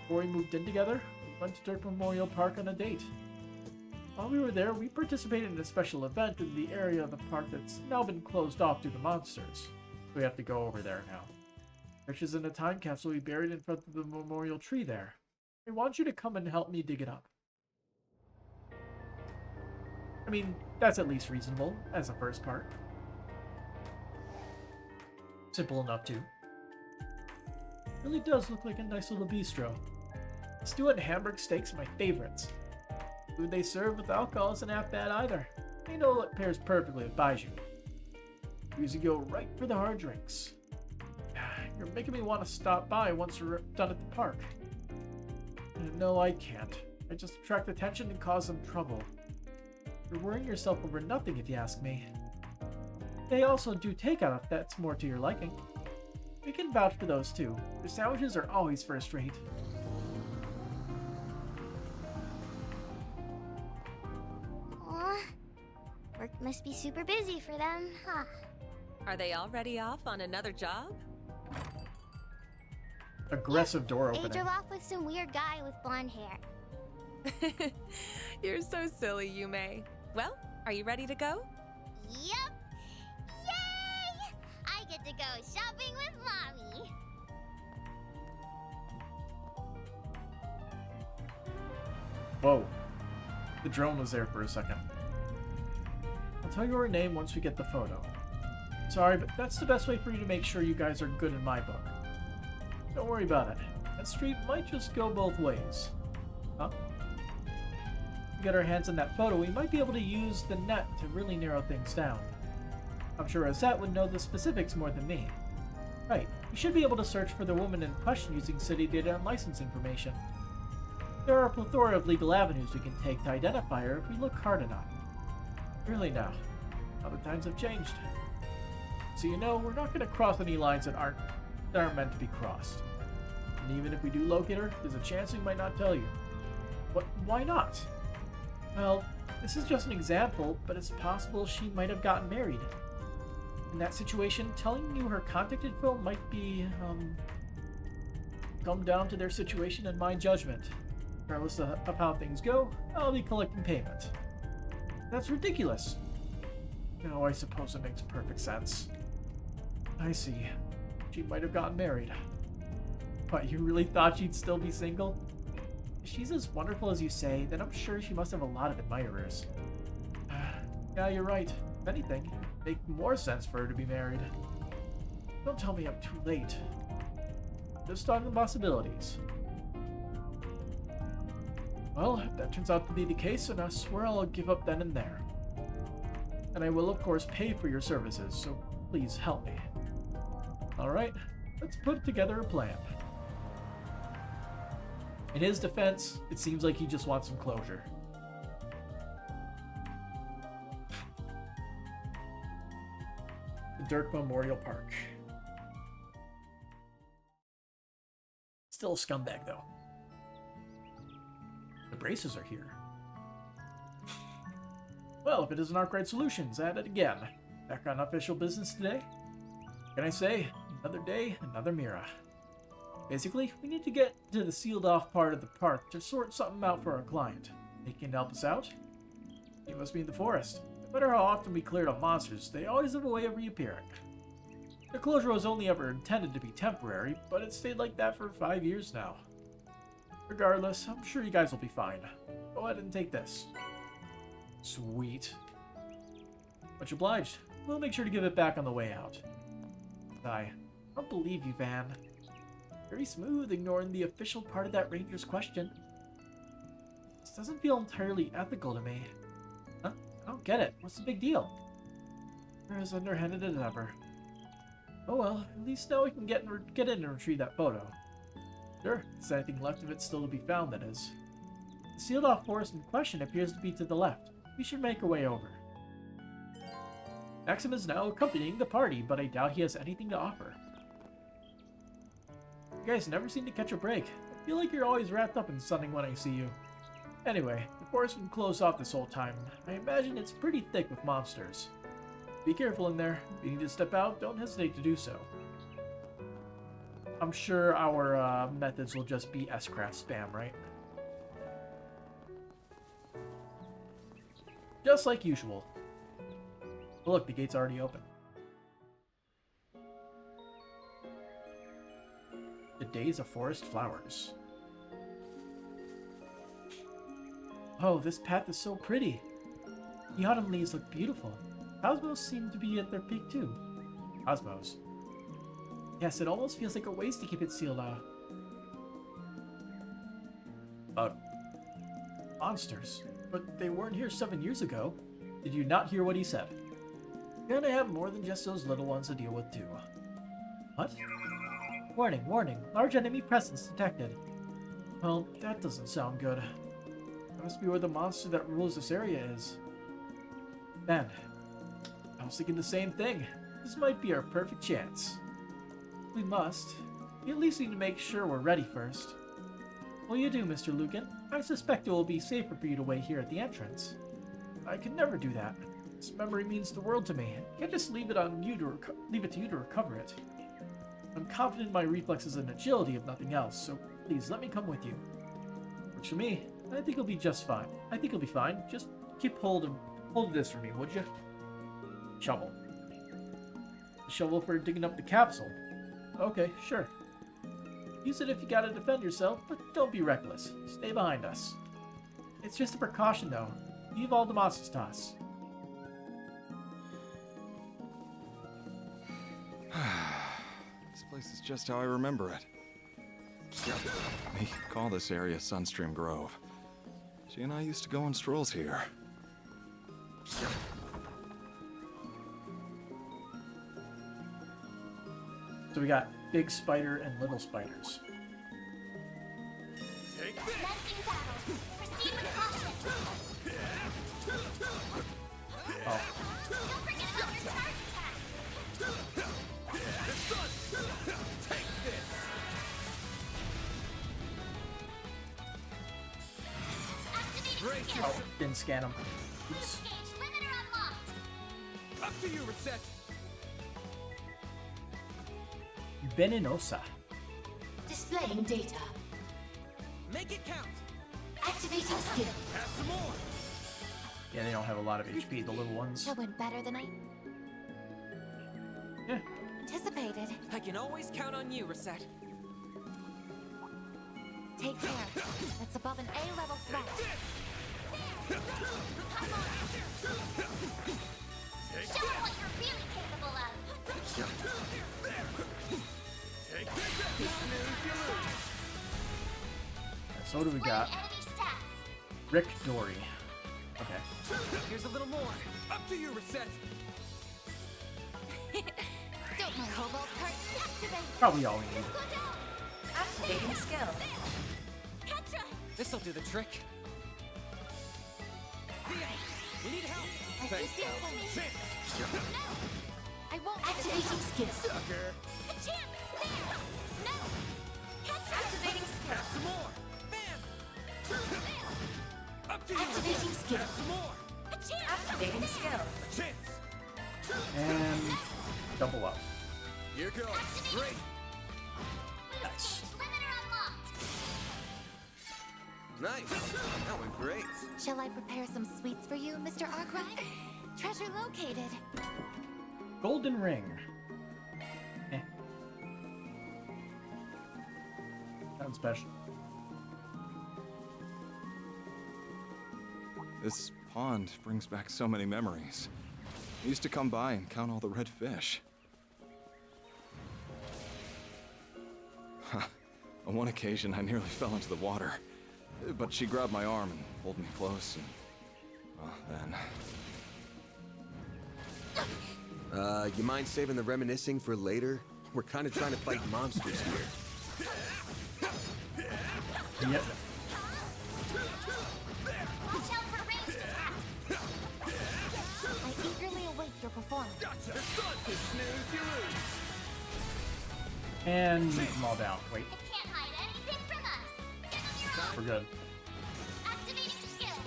Before we moved in together, we went to Dirt Memorial Park on a date. While we were there, we participated in a special event in the area of the park that's now been closed off due to monsters. We have to go over there now. Pictures in a time capsule we buried in front of the memorial tree there. I want you to come and help me dig it up. I mean, that's at least reasonable, as a first part. Simple enough, too. Really does look like a nice little bistro. Stew and Hamburg steaks are my favorites. Food they serve with alcohol isn't half bad either. They know it pairs perfectly with Baiju. We usually go right for the hard drinks. You're making me want to stop by once we're done at the park. No, I can't. I just attract attention and cause them trouble. You're worrying yourself over nothing if you ask me. They also do takeout if that's more to your liking. We can vouch for those too. Their sandwiches are always first rate. Aw, work must be super busy for them, huh? Are they already off on another job? Aggressive door They opening. drove off with some weird guy with blonde hair. You're so silly, Yume. Well, are you ready to go? Yep! Yay! I get to go shopping with Mommy! Whoa. The drone was there for a second. I'll tell you her name once we get the photo. Sorry, but that's the best way for you to make sure you guys are good in my book. Don't worry about it. That street might just go both ways. Huh? If we get our hands on that photo, we might be able to use the net to really narrow things down. I'm sure Rosette would know the specifics more than me. Right, we should be able to search for the woman in question using city data and license information. There are a plethora of legal avenues we can take to identify her if we look hard enough. Really now the times have changed. So you know, we're not going to cross any lines that aren't meant to be crossed. And even if we do locate her, there's a chance we might not tell you. What? Why not? Well, this is just an example, but it's possible she might have gotten married. In that situation, telling you her contact info might be, come down to their situation and my judgment. Regardless of how things go, I'll be collecting payment. That's ridiculous. No, I suppose it makes perfect sense. I see. She might have gotten married. But you really thought she'd still be single? If she's as wonderful as you say, then I'm sure she must have a lot of admirers. Yeah, you're right. If anything, it'd make more sense for her to be married. Don't tell me I'm too late. Just talking possibilities. Well, if that turns out to be the case, then I swear I'll give up then and there. And I will, of course, pay for your services, so please help me. Alright, let's put together a plan. In his defense, it seems like he just wants some closure. The Dirk Memorial Park. Still a scumbag, though. The braces are here. Well, if it isn't Arkwright Solutions, at it again. Back on official business today? What can I say? Another day, another Mira. Basically, we need to get to the sealed off part of the park to sort something out for our client. They can help us out? He must be in the forest. No matter how often we cleared up monsters, they always have a way of reappearing. The closure was only ever intended to be temporary, but it's stayed like that for 5 years now. Regardless, I'm sure you guys will be fine. Go ahead and take this. Sweet. Much obliged. We'll make sure to give it back on the way out. I don't believe you, Van. Very smooth, ignoring the official part of that ranger's question. This doesn't feel entirely ethical to me. Huh? I don't get it. What's the big deal? They're as underhanded as ever. Oh well, at least now we can get in and retrieve that photo. Sure, if there's anything left of it still to be found, that is. The sealed off forest in question appears to be to the left. We should make our way over. Maxim is now accompanying the party, but I doubt he has anything to offer. You guys never seem to catch a break. I feel like you're always wrapped up in something when I see you. Anyway, the forest has been closed off this whole time. I imagine it's pretty thick with monsters. Be careful in there. If you need to step out, don't hesitate to do so. I'm sure our methods will just be S-Craft spam, right? Just like usual. Oh, look, the gate's already open. The Days of Forest Flowers. Oh, this path is so pretty. The autumn leaves look beautiful. Cosmos seem to be at their peak too. Cosmos. Yes, it almost feels like a waste to keep it sealed off. Monsters. But they weren't here 7 years ago. Did you not hear what he said? You're gonna have more than just those little ones to deal with too. What? Warning, warning. Large enemy presence detected. Well, that doesn't sound good. That must be where the monster that rules this area is. Ben, I was thinking the same thing. This might be our perfect chance. We at least need to make sure we're ready first. What will you do, Mr. Lucan? I suspect it will be safer for you to wait here at the entrance. I could never do that. This memory means the world to me. I can't just leave it to you to recover it. I'm confident in my reflexes and agility, if nothing else, so please let me come with you. Works for me. I think it'll be just fine. I think it'll be fine. Just keep hold of this for me, would you? Shovel. The shovel for digging up the capsule. Okay, sure. Use it if you gotta defend yourself, but don't be reckless. Stay behind us. It's just a precaution, though. Leave all the monsters to us. This place is just how I remember it. They call this area Sunstream Grove. She and I used to go on strolls here. So we got big spider and little spiders. Commencing battle. Proceed with caution. Oh. Don't forget about your charge attack. Activate skill. Oh, didn't scan them. Oops. Gauge limiter unlocked. Up to you, Reset. Venenosa. Displaying data. Make it count. Activating skill. Have some more. Yeah, they don't have a lot of HP, the little ones. That went better than I Yeah. anticipated. I can always count on you, Reset. Take care. That's above an A-level threat. Show them what you're really capable of. So what do we got? Enemy stats. Rick Dory. Okay. Here's a little more. Up to you, Reset. Don't mind Cobalt Curtain. Activate. Probably all we need. Activating skill. Catch This'll do the trick. We need help. Thanks. I won't activating skill. Sucker. A chance! There! No! Catch Activating skill. Some more. Bam. Up to you. Activating skill. Some more. A chance! Activating skill. A chance. And double up. Here goes. Great. Nice. Limiter unlocked! Nice. That went great. Shall I prepare some sweets for you, Mr. Arkwright? Treasure located. Golden ring. Eh. Nothing special. This pond brings back so many memories. I used to come by and count all the red fish. On one occasion, I nearly fell into the water. But she grabbed my arm and pulled me close, and... well, then... You mind saving the reminiscing for later? We're kind of trying to fight monsters here. Yep. Watch out for ranged attacks! I eagerly await your performance. And move them all down. Wait, It can't hide anything from us! Give them your we're own! good. Activating skill!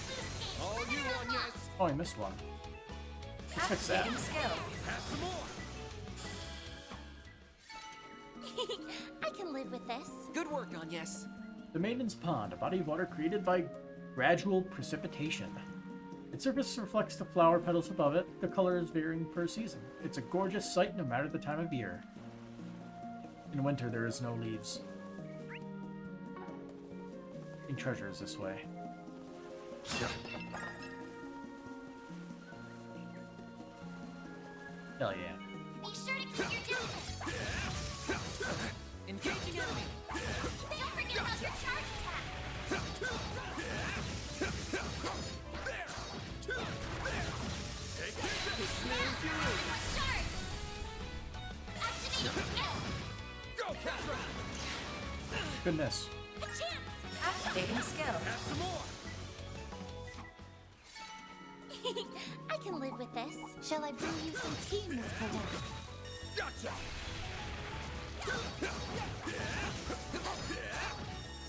Loose gauge All you limiter on, unlocked! yes. Oh, I missed one. Let's fix that. Activating skill. Have some more. I can live with this. Good work, Agnes. The Maiden's Pond, a body of water created by gradual precipitation. Its surface reflects the flower petals above it, the colors varying per season. It's a gorgeous sight no matter the time of year. In winter, there is no leaves. And treasure is this way. Hell yeah. Be sure to keep your distance! Engaging enemy. Don't forget about your charge attack! Everyone charge! Activating skill! Go, Catra. Goodness. A chance! Activating skill. Have some more. I can live with this. Shall I brew you some tea, Miss Cordell? Gotcha.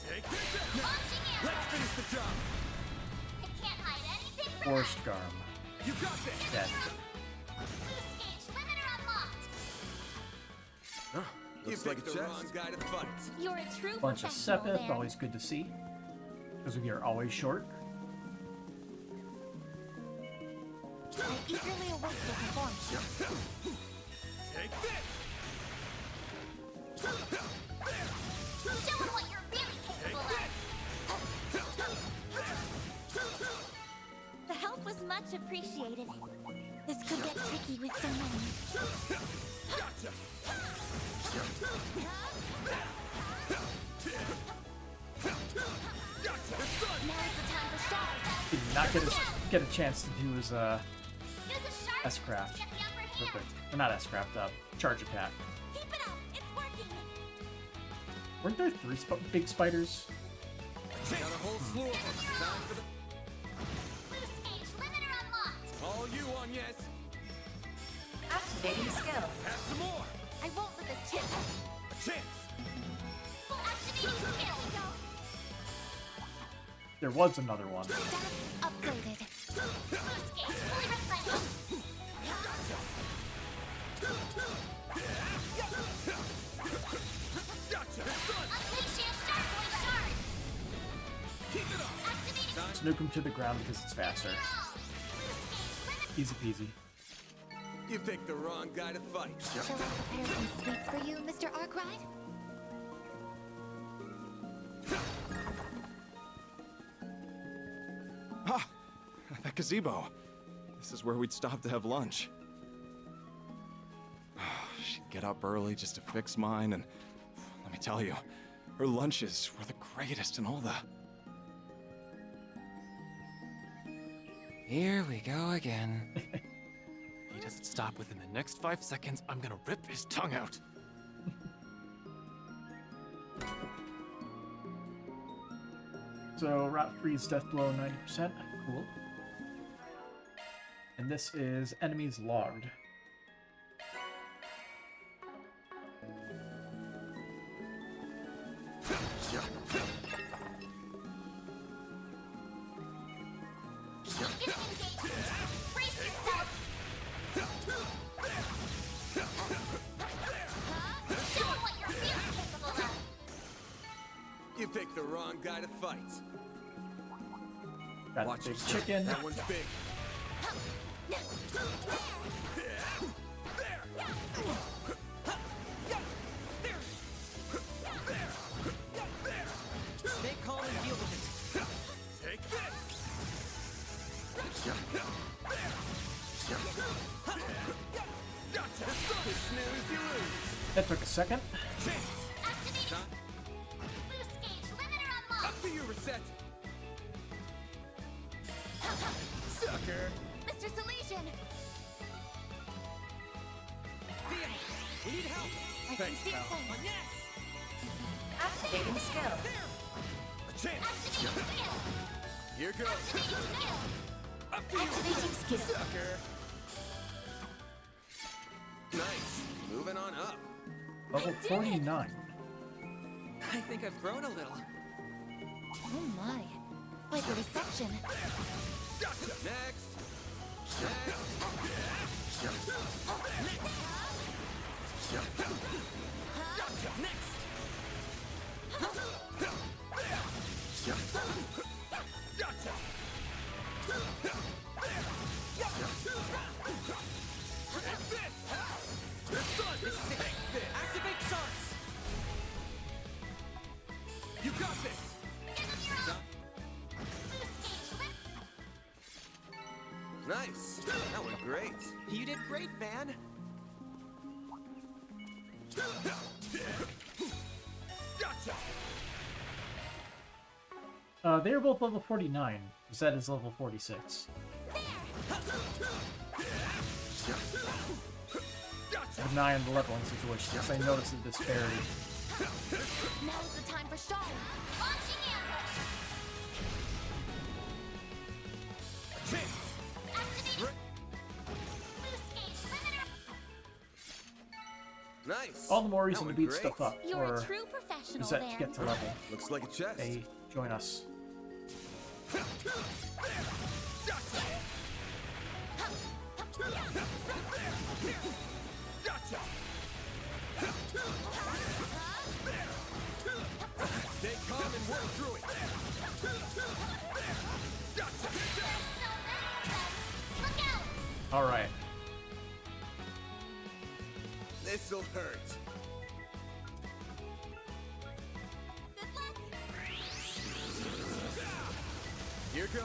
Take this. Launching arrow! Let's finish the job. It can't hide anything from Forest us! Garm. You got this. Dead. Loose gauge limiter unlocked! Looks you like a picked the chest. wrong guy to fight. You're a true Bunch of professional Sepith, there. always good to see. Because we are always short. I eagerly await your performance. Take this. Show them what you're really capable of! The help was much appreciated. This could get tricky with someone. Gotcha. Now's the time for stars. Did not get a chance to do his Use a sharp S-craft. to get the upper hand. Perfect. Or not S-craft, charge attack. Keep it up. It's working. Weren't there three big spiders? Got a whole slew of them. Time for the... Loose gauge limiter unlocked. All you on, yes. Activating skill. Have some more. I won't let this chip. A chance. Activating skill. There was another one. Stats upgraded. Loose gauge fully replenished. Gotcha. Unleash your Star Boy shards. Keep it up. Activating Snuke him to the ground because it's faster. Loose gauge limiter. Easy peasy. You picked the wrong guy to fight. Shall I prepare some sweets for you, Mr. Arkwright? Ah! That gazebo. This is where we'd stop to have lunch. She'd get up early just to fix mine, and let me tell you, her lunches were the greatest in all the... Here we go again. If he doesn't stop within the next 5 seconds, I'm gonna rip his tongue out. So, Rot Freeze, Death Blow, 90%. Cool. And this is Enemies Logged. You picked the wrong guy to fight. Got Watch the big yourself. chicken. That one's big. Stay calm and deal with it. Take this. Gotcha. Snooze, you lose. That took a second. Boost gauge limiter unlocked. Up to you, Reset. Sucker. Mr. Salesian. We need help. I Thanks, can see pal. things. Yes. Activating skill. A chance. Activating skill. Here goes. Activating skill. Up to you. Activating skill. Sucker. Nice. Moving on up. Level 49. I think I've grown a little. Oh my. Quite the reception. Gotcha. Next. Activate charts. You got this. Nice. That went great. You did great, Van. Gotcha. They're both level 49. Zed is level 46. Keep an eye on the leveling situation, because I noticed a disparity. Now's the time for stalling. Launching ambush. Activating. Boost gauge limiter. Nice. All the more That reason to went beat great. stuff up, You're a or true professional, Zed Van. to get to level. Looks like a chest. They join us. Gotcha. Stay calm and work through it. Gotcha. Look out! Alright. This'll hurt. Good luck. Here goes.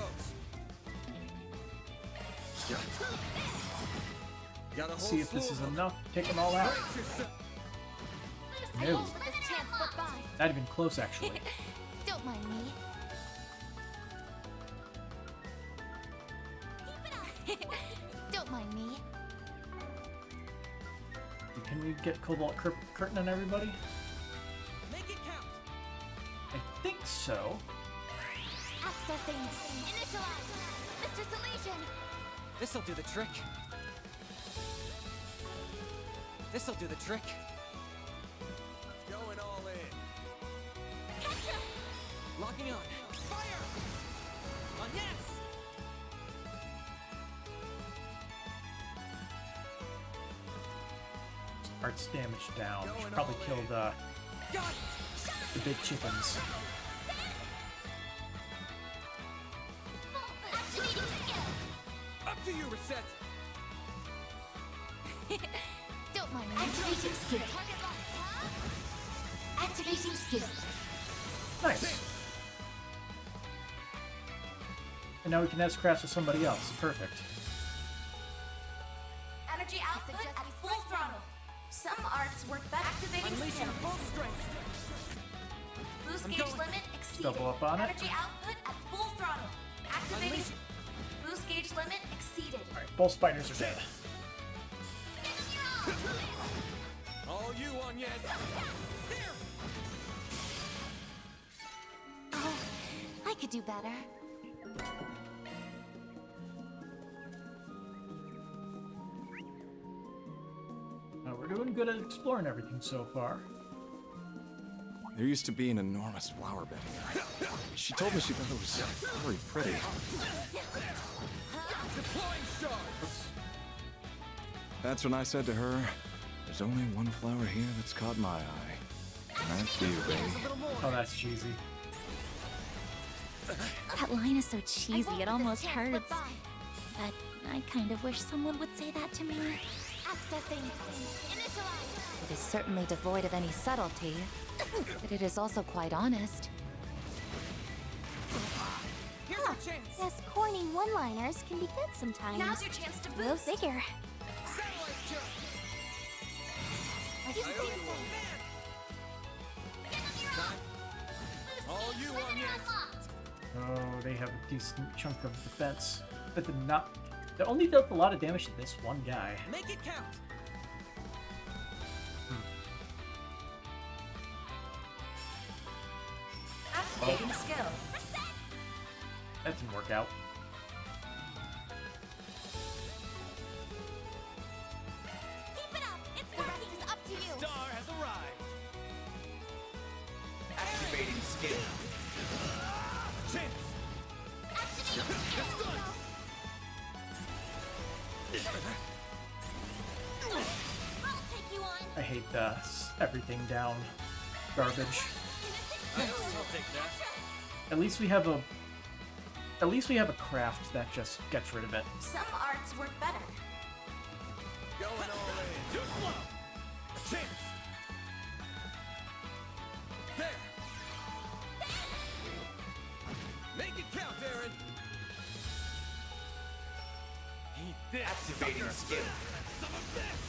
Got a whole See if this is slew of enough. Take them all out. Brace yourself. No. This chance slipped by. Not even close, actually. Don't mind me. Keep it up. Don't mind me. Can we get Cobalt Curtain on everybody? Make it count. I think so. Accessing. Initialize. Mr. Salesian. This'll do the trick. This'll do the trick. Going all in. Gotcha. Locking on. Fire! On yes! Arts damage down. Going Should probably all kill in. the Got it! big chickens. Activating skill. Up to you, Reset. Don't mind me. Activating skill. Target locked. Activating skill. Nice. And now we can S-Crash with somebody else. Perfect. Energy output at full throttle. Some arts work better. Activating Unleash skill. your full strength. Boost I'm gauge going. limit exceeded. Double up on it. Energy output at full throttle. Activating. Unleash. Boost gauge limit exceeded. Alright, both spiders are dead. All you on yes. Oh, I could do better. We're doing good at exploring everything so far. There used to be an enormous flower bed here. She told me she thought it was very pretty. That's when I said to her, there's only one flower here that's caught my eye. And that's you, baby. Oh, that's cheesy. That line is so cheesy, it almost hurts. But I kind of wish someone would say that to me. Accessing. It is certainly devoid of any subtlety, but it is also quite honest. Yes, corny one-liners can be good sometimes. Now's your chance to Go boost. figure. All you on yes. Oh, they have a decent chunk of defense. But they're not. They only dealt a lot of damage to this one guy. Make it count. Activating skill. That didn't work out. Keep it up. It's working. It's up to you. Star has arrived. Activating skill. Chance. Activating skill. I'll take you on. I hate the everything down garbage. I'll take that. At least we have a craft that just gets rid of it. Some arts work better. Going all in. Too slow. Chance. There. Make it count, Aaron. Eat this. Activating skill. Some of this.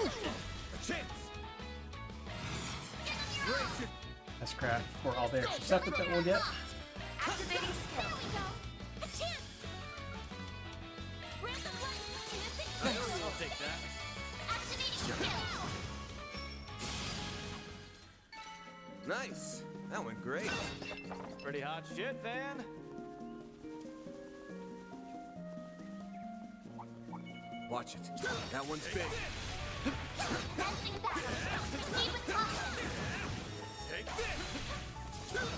A chance. Brace it. That's craft for all the extra stuff that we'll get. Activating skill. A chance. Where's the light? I'll take that. Activating skill. Nice. That went great. Pretty hot shit, Van. Watch it. That one's big. Dancing back. Proceed with caution. Take this. Don't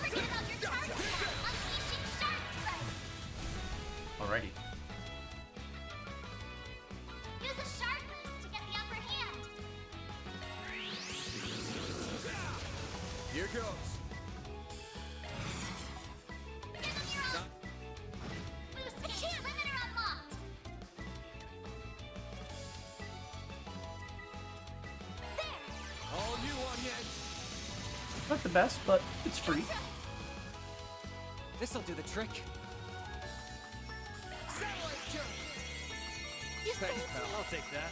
forget about your charge attack. Unleashing shark strike. Alrighty. Use a shark boost to get the upper hand. Here goes. Boost gauge limiter unlocked. There. All you on yet. Not the best, but it's free. This'll do the trick. Satellite jump. Thanks, pal. I'll take that.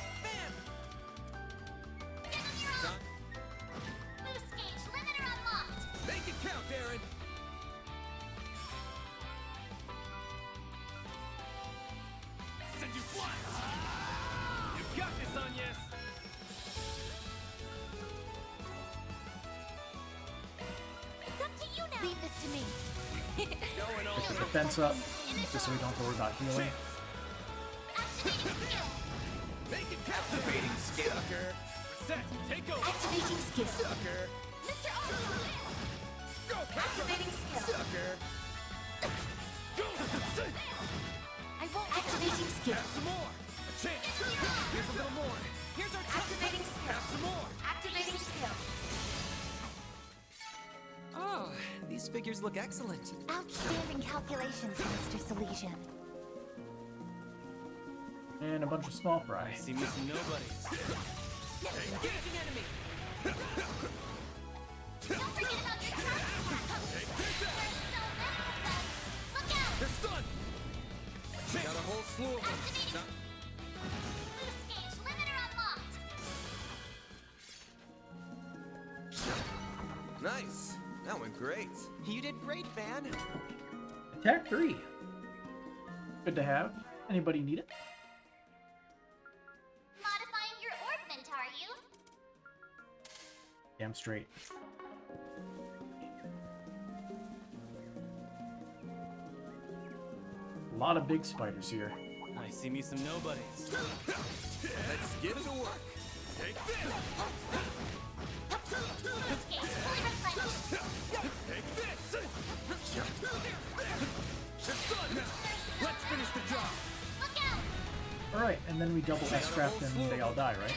Boost gauge limiter unlocked. Make it count, Aaron. Send you flying. You got this, Agnes. It's up to you now. Leave this to me. Going all in. Defense up, just so we don't have to worry about healing. Activating skill. Make it count. Activating skill. Sucker. Set. Take over. Activating skill. Sucker. Mr. Overusing. Go. Activating skill. Sucker. Go. I won't. Activating skill. Have some more. A chance. Here's a little more. Here's our chance. Activating skill. Have some more. Activating skill. Oh, these figures look excellent. Outstanding calculations, Mr. Salesian. And a bunch of small fry. See missing nobodies. Engaging enemy. Don't forget about your charge attack. Take this out. There's so many of them. Look out. They're stunned. Got a whole slew of them. Activating. Boost gauge limiter unlocked. Nice. That went great. You did great, Van. Attack 3. Good to have. Anybody need it? Modifying your orbment, are you? Damn straight. A lot of big spiders here. I see me some nobodies. Let's get to work. Take this. Take this. It's done now. Let's finish the job. Alright, and then we double S-trap and they all die, right?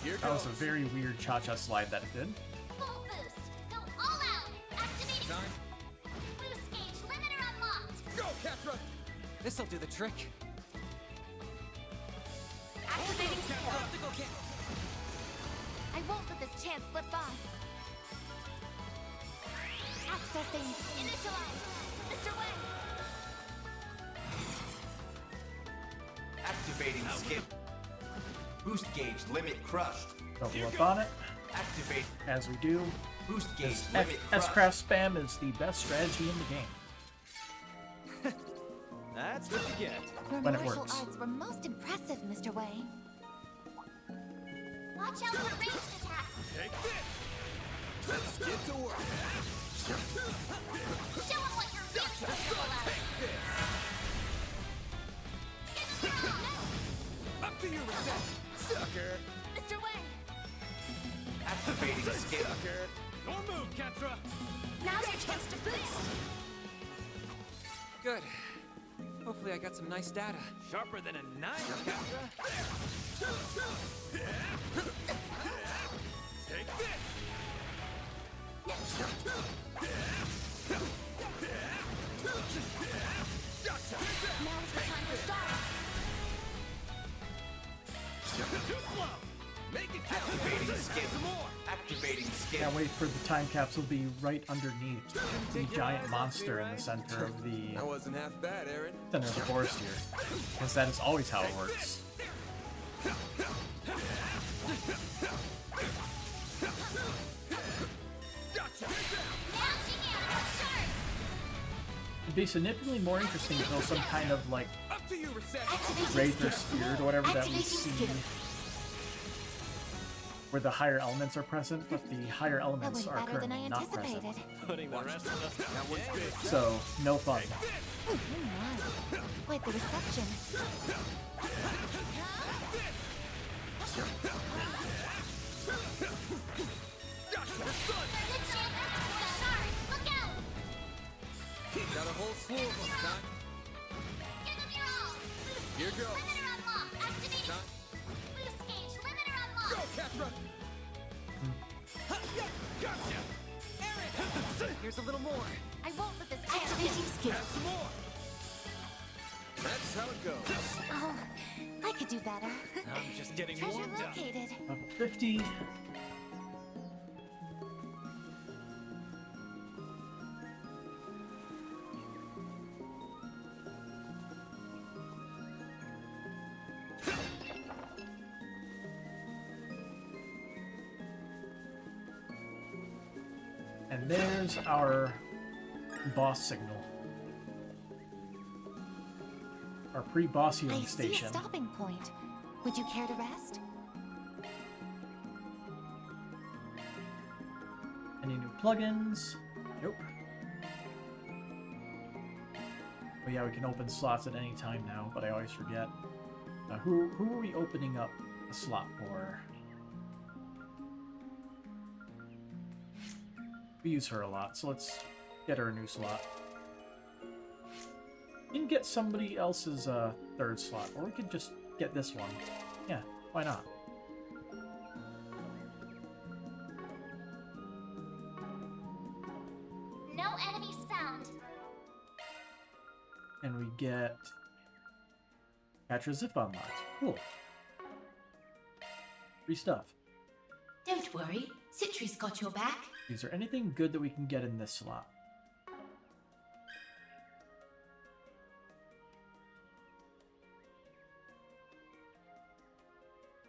Here That was goes. a very weird cha-cha slide that it did. Full boost. Go all out. Activating. Time. Boost gauge limiter unlocked. Go, Catra. This'll do the trick. Activating skill. I won't let this chance slip by. Accessing. Initialize. Mr. Wang. Activating skill. Boost gauge limit crushed. Double up on it, Activate. as we do. Boost gauge S- limit crushed. S-craft spam is the best strategy in the game. That's what you get. Your When it martial works. arts were most impressive, Mr. Wang. Watch out for ranged attacks. Take this. Let's get to work. Show them what you're really capable of. Up to you, Reset. Sucker. Mr. Wang, Activating skill. Sucker. Your move, Catra. now's your chance to boost. Good. Hopefully I got some nice data. Sharper than a knife, Catra. Take this. Gotcha. Now's the time to start. Too slow. Make it count. Activating skill. Some more. Activating skill. Can't wait for the time capsule to be right underneath the giant monster in the center of the That wasn't half bad, Aaron. center of the forest here, because that is always how it works. Gotcha. Now sharp. It'd be significantly more interesting if there was some kind of like Up to you, Reset. wraith or spirit or whatever that we Activating see skill. where the higher elements are present, but the higher That elements went are better than I currently not present. anticipated. Putting the rest of us That one's big. So, no fun. Oh my. Quite the reception. Look out! Got a whole slew of them, Con. Give them your all. Here goes. Limiter unlocked. Activating. Con. Boost gauge limiter Go, unlocked. Catra. Gotcha. Here's a little more. I won't let this activating skill. Have some more. That's how it goes. Oh, I could do better. I'm just getting Treasure warmed up. located. Level 50. And there's our boss signal. Our pre-boss healing I see a station. stopping point. Would you care to rest? Any new plugins? Nope. But yeah, we can open slots at any time now, but I always forget. Who are we opening up a slot for? We use her a lot, so let's get her a new slot. We can get somebody else's third slot, or we could just get this one. Yeah, why not? No enemies found. And we get Catra Zip unlocked. Cool. Free stuff. Don't worry, Citri's got your back. Is there anything good that we can get in this slot?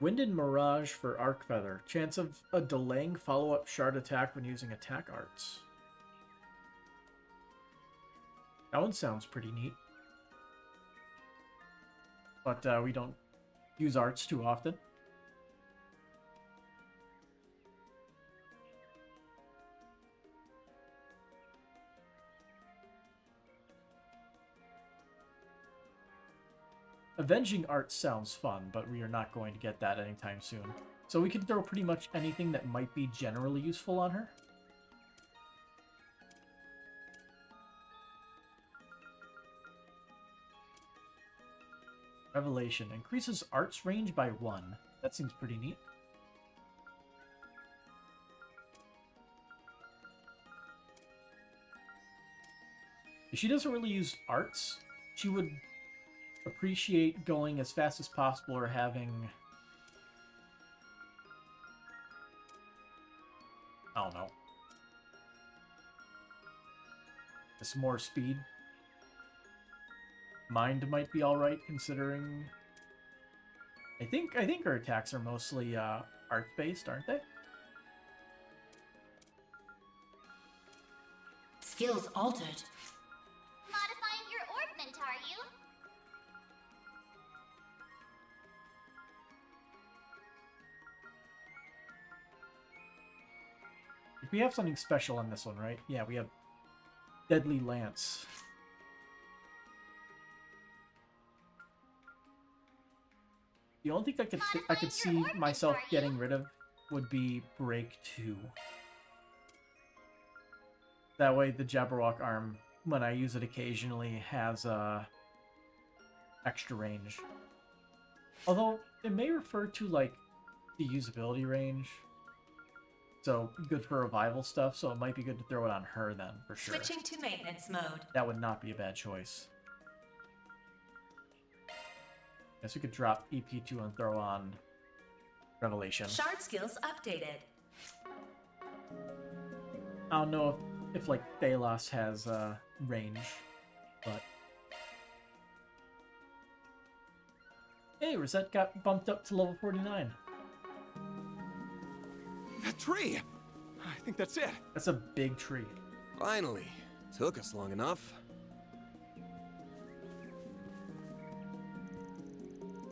Wind and Mirage for Arc Feather. Chance of a delaying follow-up shard attack when using attack arts. That one sounds pretty neat. But we don't use arts too often. Avenging Art sounds fun, but we are not going to get that anytime soon. So we can throw pretty much anything that might be generally useful on her. Revelation. Increases Art's range by 1. That seems pretty neat. If she doesn't really use Arts, she would appreciate going as fast as possible or having... I don't know. Some more speed. Mind might be alright considering... I think her attacks are mostly art-based, aren't they? Skills altered. Modifying your orbment, are you? We have something special on this one, right? Yeah, we have Deadly Lance. The only thing I could see myself getting rid of would be Break 2. That way the Jabberwock arm, when I use it occasionally, has extra range. Although, it may refer to, like, the usability range. So, good for revival stuff, so it might be good to throw it on her then, for sure. Switching to maintenance mode. That would not be a bad choice. Guess we could drop EP2 and throw on Revelation. Shard skills updated. I don't know if like, Thalos has range, but... Hey, Rosette got bumped up to level 49. That tree! I think that's it. That's a big tree. Finally. Took us long enough.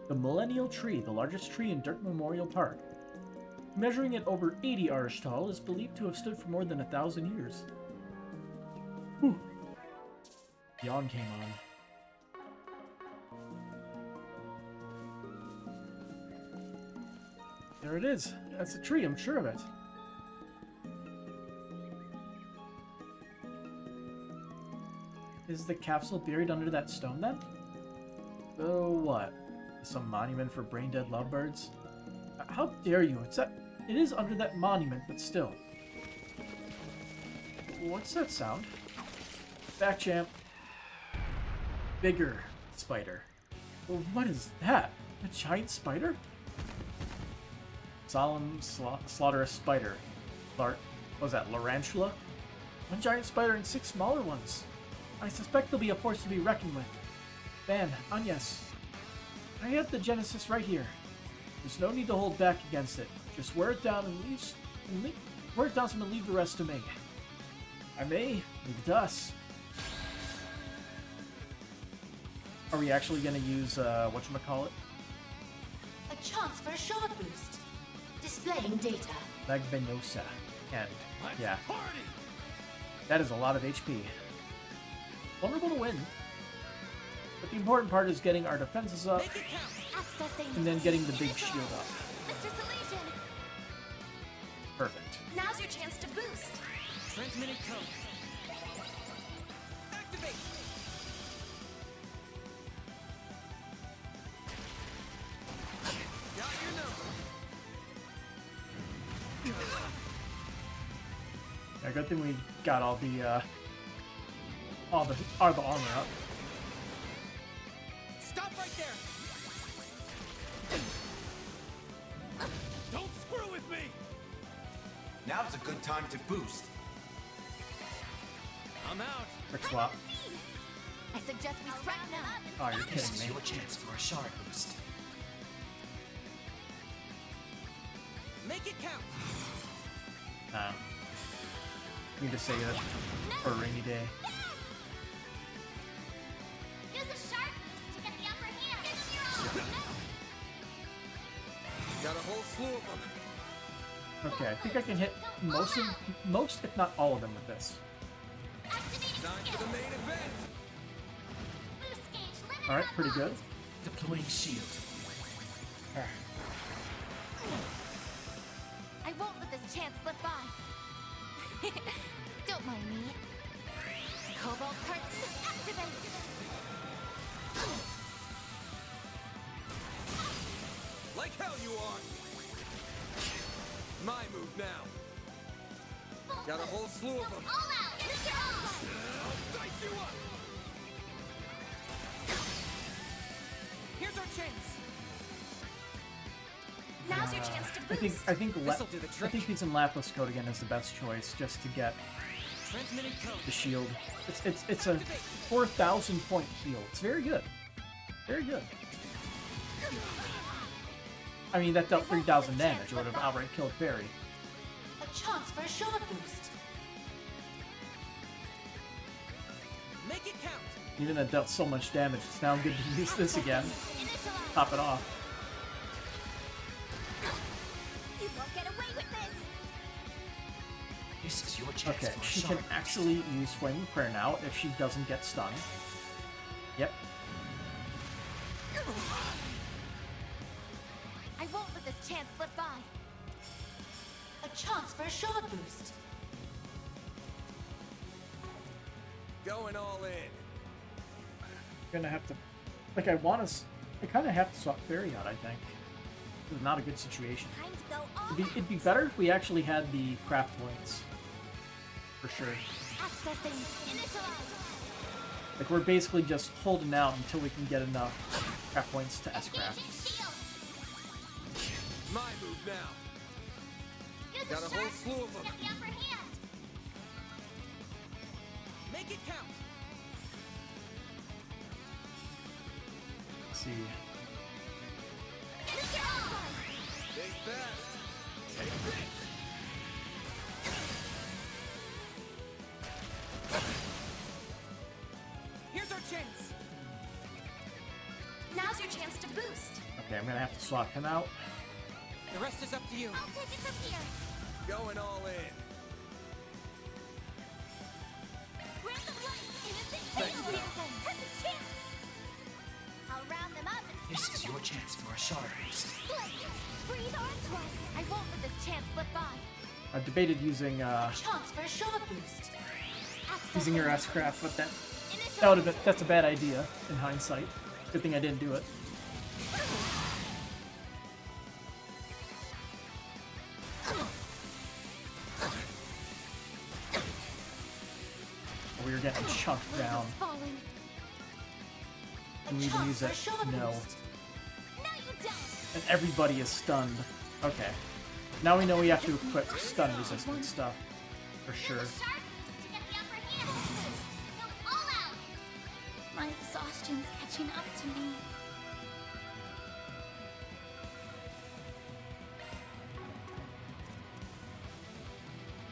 The Millennial Tree, the largest tree in Dirt Memorial Park. Measuring at over 80 Arish tall, is believed to have stood for more than 1,000 years. Whew. Yawn came on. There it is. That's a tree, I'm sure of it. Is the capsule buried under that stone then? So what? Some monument for brain-dead lovebirds? How dare you? It is under that monument, but still. What's that sound? Back, champ. Bigger spider. Well, what is that? A giant spider? Solemn, slaughterous spider. What was that, Larantula? One giant spider and 6 smaller ones. I suspect they'll be a force to be reckoned with. Van, Agnes. I have the Genesis right here. There's no need to hold back against it. Just wear it down and wear it down and leave the rest to me. I may leave it to us. Are we actually gonna use whatchamacallit? A chance for a shard boost. Displaying data. Magvenosa. And yeah. That is a lot of HP. Vulnerable to win. But the important part is getting our defenses up, and then getting the big shield up. Perfect. Now's your chance to boost. Transmitting code. Activate. Got your number. Yeah, good thing we got all the armor up. Stop right there! Don't screw with me! Now's a good time to boost. I'm out. Quick swap. I suggest we strike now. Oh, you're This kidding is me. your chance for a shard boost. Make it count. Need to say that for a rainy day. Use a sharp boost to get the upper hand. Give them your all. Got a whole slew of them. Okay, I think I can hit most, if not all of them with this. Time for the main event. Boost gauge limit Alright, pretty good. Deploying shield. I won't let this chance slip by. Don't mind me. Cobalt curtain activate. Like hell you are! My move now. Got a whole slew of them. All out. Mr. All. I'll dice you up. Here's our chance. Now's your chance to boost. I think This'll do the trick. using Lapis Coat again is the best choice, just to get Transmitting code. the shield. It's a 4,000 point heal. It's very good. Very good. I mean, that dealt 3,000 damage. It would have outright killed Fairy. A chance for a shard boost. Make it count. Even though it dealt so much damage, it's now good to use this again. Top it off. You won't get away with this. This is your chance Okay, for a she shard can boost. actually use Flaming Prayer now if she doesn't get stunned. Yep. I won't let this chance slip by. A chance for a shard boost. Going all in. Gonna have to, like, I kind of have to swap Fairy out. I think this is not a good situation. Time to go all It'd be better if we actually had the craft points, for sure. accessing. Initialize. Like, we're basically just holding out until we can get enough craft points to S-craft. Engaging shield. My move now. Use Got a whole sharp slew of to them. get the upper hand. Make it count. Let's see. Mr. All. Stay fast. Take this. Here's our chance. Now's your chance to boost. Okay, I'm gonna have to swap him out. The rest is up to you. I'll take it from here. Going all in. Grant them life. Innocent Thank kill. you. Perfect chance. I'll round them up and This scatter is your them. chance for a shard boost. Breathe onto us. I won't let this chance slip by. I debated using Chance for a shard boost. using her S-craft, but that would have been, that's a bad idea in hindsight. Good thing I didn't do it. We were getting chunked down. Falling. Can we even use it? No. No, you don't. And everybody is stunned. Okay. Now we know we have to equip stun resistant stuff. For sure. Sharp to get the upper hand. Go all out. My exhaustion's catching up to me.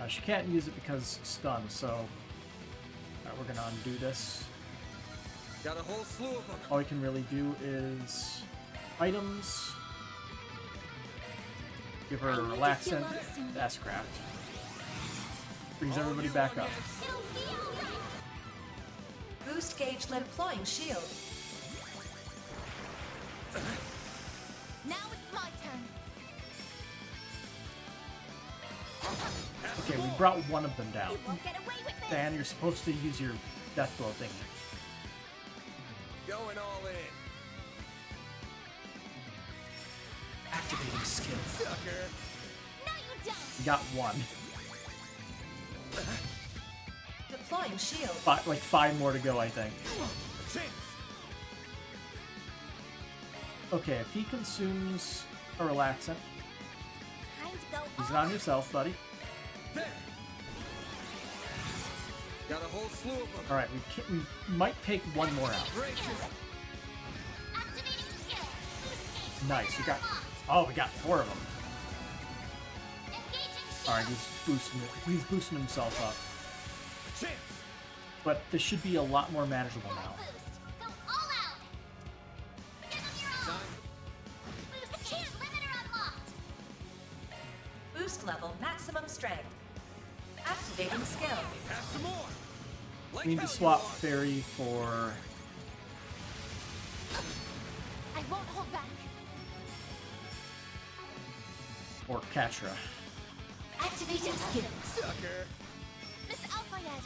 She can't use it because stun, so we're gonna undo this. Got a whole slew of them. All we can really do is items. Give her a relaxant, S-craft. Brings everybody back up. It'll be all right. Boost gauge when deploying shield. Now it's my turn. Okay, we brought one of them down. You won't get away with this. Dan, you're supposed to use your death blow thing. Going all in. Activating skill. Sucker. No, you don't. You got one. Deploying shield. Like 5 more to go, I think. Chance. Okay, if he consumes a relaxant, Time to go use it all on yourself, buddy. There. Got a whole slew of them. All right, we might take one more out. Break it. activating skill. Boost gauge. Nice, we got. Unlocked. Oh, we got 4 of them. Engaging shield. All right, he's boosting himself up. Chance. But this should be a lot more manageable now. Boost. Go all out. Give them your all. Time. Boost gauge limiter unlocked. Boost level maximum strength. Activating skill. Have some more. Like We need to hell you swap are. Fairy for I won't hold back. Or Katra. Activating skill. Sucker! Miss Alfayed.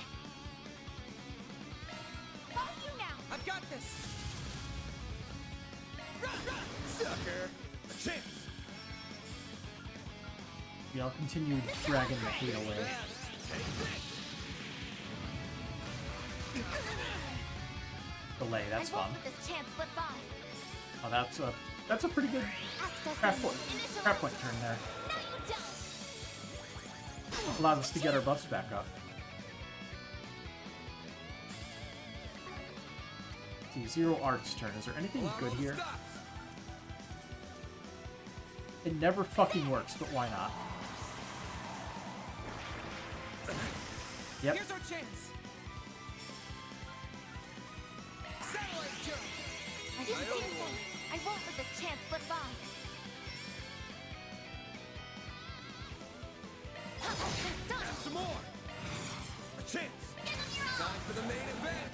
Follow you now. I've got this! Run, run! Sucker! A chance! Yeah, I'll continue dragging the hate away. Delay, that's fun. Let this chance slip by. Oh, that's a pretty good crap point turn there. No, you don't. Allows us to get our buffs back up. See, Zero Art's turn. Is there anything good here? It never fucking works, but why not? Yep. Here's our chance! Satellite jump! I didn't say anything. I won't let this chance slip by. Have some more! A chance! Time for the main event!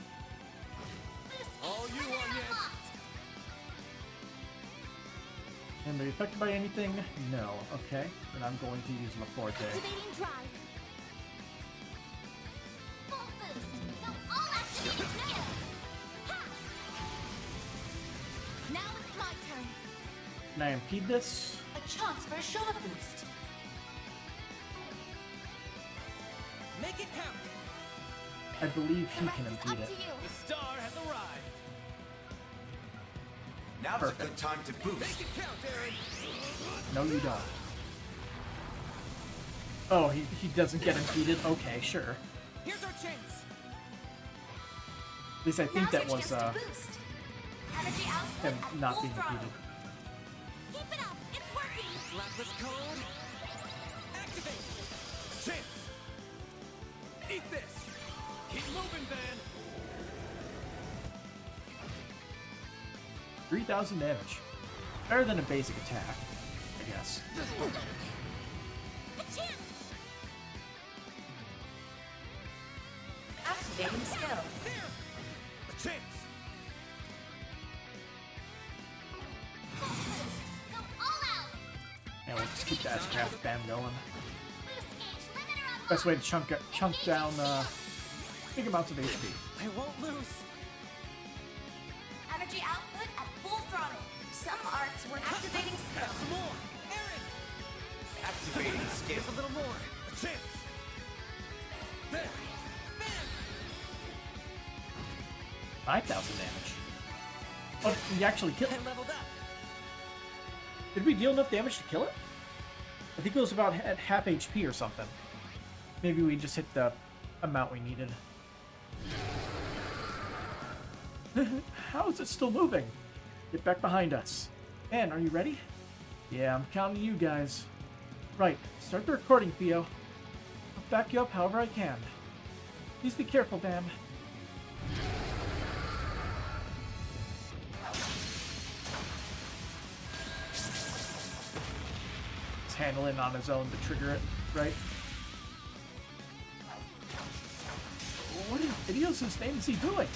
All you on yet? Am I affected by anything? No. Okay. Then I'm going to use Laforte. Activating drive. Full boost. Go all activating skill. Ha! Now it's my turn. Can I impede this? A chance for a shard boost. Make it count! I believe he The can rest is impede up it. to you. The star has arrived! Now's a good time to boost. Make it count, Aaron! No, you don't. Oh, he doesn't get impeded? Okay, sure. Here's our chance! At least I think that was Energy output him at not full being throttle. impeded. Keep it up. It's working. Blacklist code! Activate! Chance! Eat this! Keep moving, Ben! 3,000 damage. Better than a basic attack, I guess. A chance. Activating skill. There! A chance! Full boost. Go all out. And we'll just keep that scrap spam going. Boost gauge limiter on Best way to chunk down big amounts of HP. I won't lose! Energy output at full throttle. Some arts were activating skill. Have some more! Aaron! Activating skill. Here's a little more! A chance! There! Ben! 5,000 damage. Oh, we actually killed it. I leveled up! Did we deal enough damage to kill it? I think it was about at half HP or something. Maybe we just hit the amount we needed. How is it still moving? Get back behind us. Ben, are you ready? Yeah, I'm counting you guys. Right, start the recording, Theo. I'll back you up however I can. Please be careful, Dan. He's handling on his own to trigger it, right? What in Idio's name is he doing?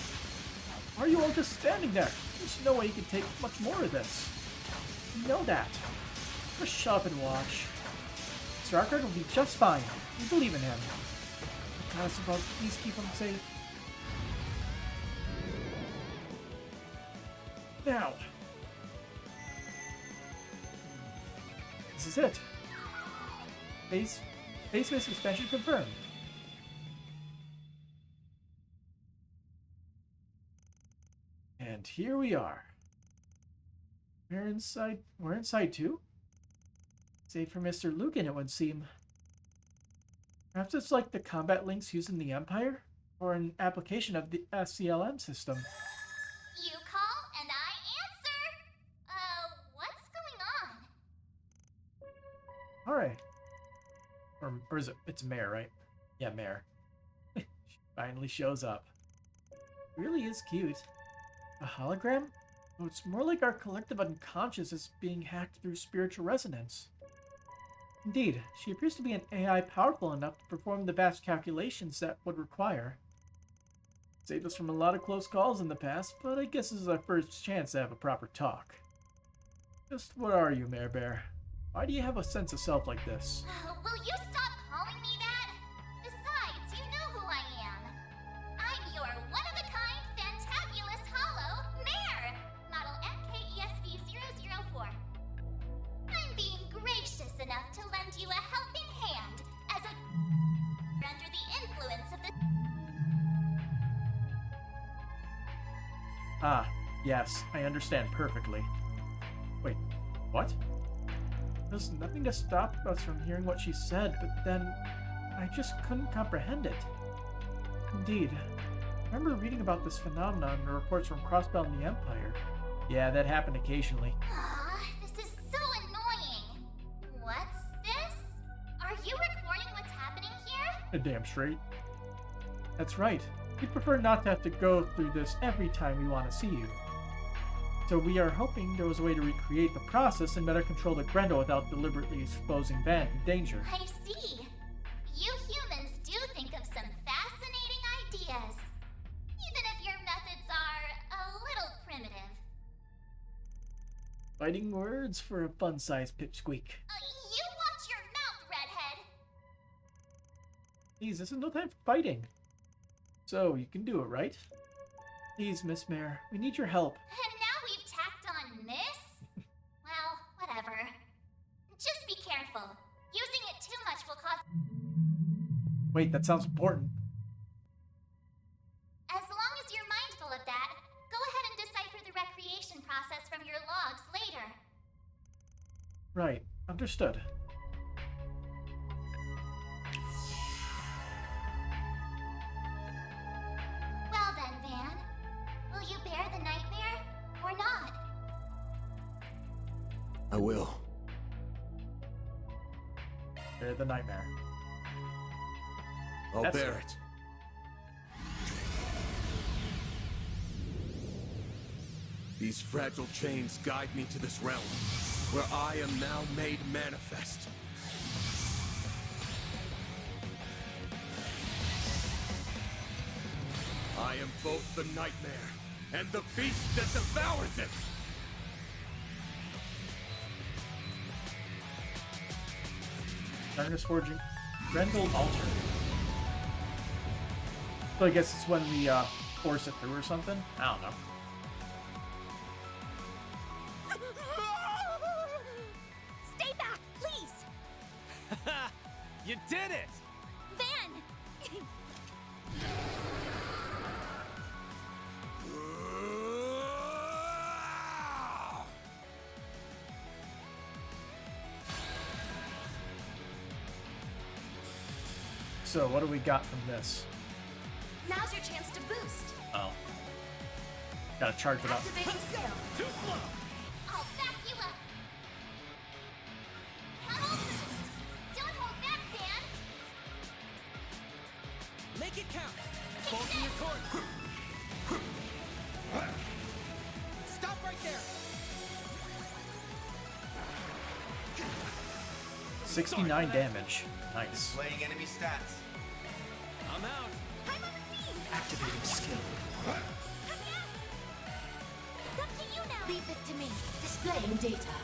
Why are you all just standing there? There's no way you can take much more of this. You know that. Just shut up and watch. Sir Arkard will be just fine. We believe in him. Promise about please keep him safe. Now. This is it. Base expansion confirmed. And here we are. We're inside too? Save for Mr. Lucan, it would seem. Perhaps it's like the combat links used in the Empire? Or an application of the SCLM system. You call and I answer. What's going on? Alright. Or is it? It's Mare, right? Yeah, Mare. She finally shows up. Really is cute. A hologram? Oh, it's more like our collective unconscious is being hacked through spiritual resonance. Indeed, she appears to be an AI powerful enough to perform the vast calculations that would require. Saved us from a lot of close calls in the past, but I guess this is our first chance to have a proper talk. Just what are you, Mare Bear? Why do you have a sense of self like this? Will you stop calling me that? Besides, you know who I am. I'm your one-of-a-kind, fantabulous hollow mare, model MKESV004. I'm being gracious enough to lend you a helping hand as a under the influence of the... Ah, yes, I understand perfectly. Wait, what? There's nothing to stop us from hearing what she said, but then I just couldn't comprehend it. Indeed. I remember reading about this phenomenon in the reports from Crossbell and the Empire. Yeah, that happened occasionally. This is so annoying. What's this? Are you recording what's happening here? Damn straight. That's right. We prefer not to have to go through this every time we want to see you. So we are hoping there was a way to recreate the process and better control the Grendel without deliberately exposing Van to danger. I see. You humans do think of some fascinating ideas. Even if your methods are a little primitive. Fighting words for a fun-sized pipsqueak. You watch your mouth, redhead! Please, this is no time for fighting. So, you can do it, right? Please, Miss Mare, we need your help. And now we've tacked on Miss? Well, whatever. Just be careful. Using it too much will cause... Wait, that sounds important. As long as you're mindful of that, go ahead and decipher the recreation process from your logs later. Right, understood. Well then, Van. Will you bear the nightmare, or not? I will. Bear the nightmare. I'll That's bear right. it. These fragile chains guide me to this realm, where I am now made manifest. I am both the nightmare and the beast that devours it! Darkness Forging. Grendel Altar. So I guess it's when we force it through or something? I don't know. Stay back, please! You did it! Van! So, what do we got from this? Now's your chance to boost. Oh. Gotta charge it up. Activating skill. Too slow! I'll back you up! Come on, boost! Don't hold back, Van! Make it count. Both in your corner! Stop right there. 69 damage. Nice. Displaying enemy stats. I'm out. I'm on the scene! Activating skill. Yes! It's up to you now! Leave it to me. Displaying data.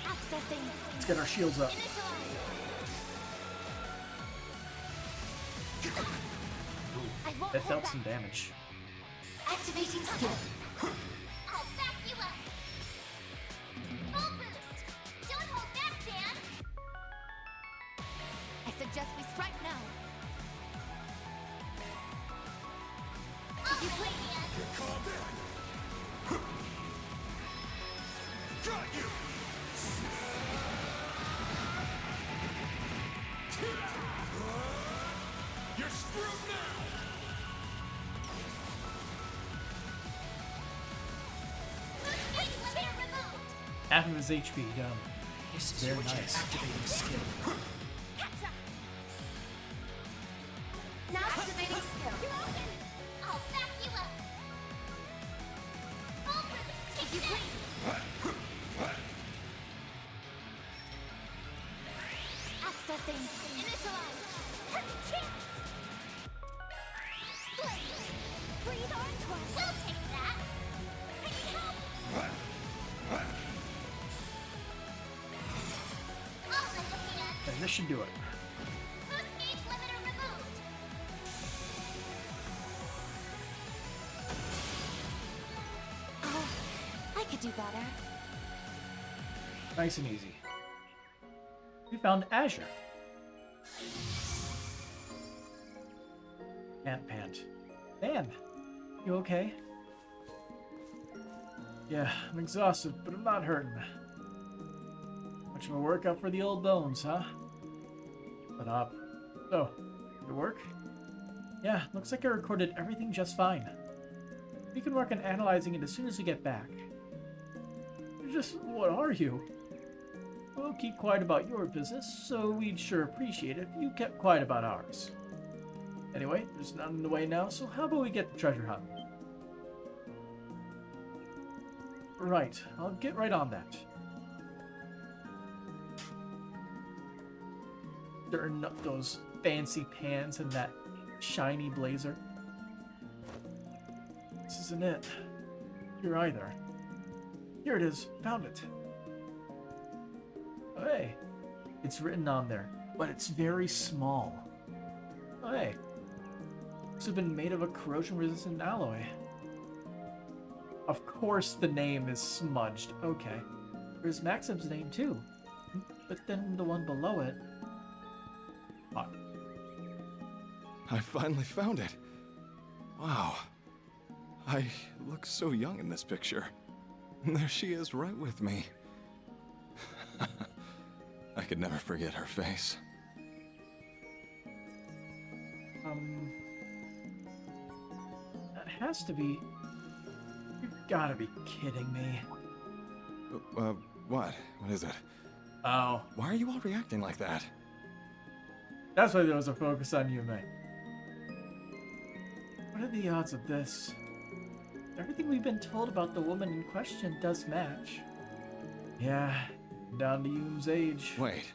Accessing. Let's get our shields up. I won't That hold dealt back. some damage. Activating skill. I'll back you up! Full boost! Don't hold back, Dan! I suggest we strike now. If you play, Got you. You're screwed now. Half of his HP done. Very nice. Activating skill. Now activating skill. I'll back you up. Full boost! If you play. Accessing. Initialize. Chance! Blaze! Breathe on twice. We'll take that. I need help! should do it. Boost gauge limiter removed. Oh, I could do better. Nice and easy. We found Azure. Pant. Man, you okay? Yeah, I'm exhausted, but I'm not hurting. Much of a workout for the old bones, huh? Shut up. So, your work? Yeah, looks like I recorded everything just fine. We can work on analyzing it as soon as we get back. Just what are you? We'll keep quiet about your business, so we'd sure appreciate it if you kept quiet about ours. Anyway, there's none in the way now, so how about we get the treasure hunt? Right, I'll get right on that. Stirring up those fancy pants and that shiny blazer. This isn't it. Here either. Here it is. Found it. Oh, hey. It's written on there, but it's very small. Oh, hey. This has been made of a corrosion-resistant alloy. Of course the name is smudged. Okay. There's Maxim's name too. But then the one below it... Oh. I finally found it. Wow. I look so young in this picture. And there she is right with me. I could never forget her face. That has to be... You've gotta be kidding me. What? What is it? Oh. Why are you all reacting like that? That's why there was a focus on you, mate. What are the odds of this? Everything we've been told about the woman in question does match. Yeah, down to Hume's age. Wait.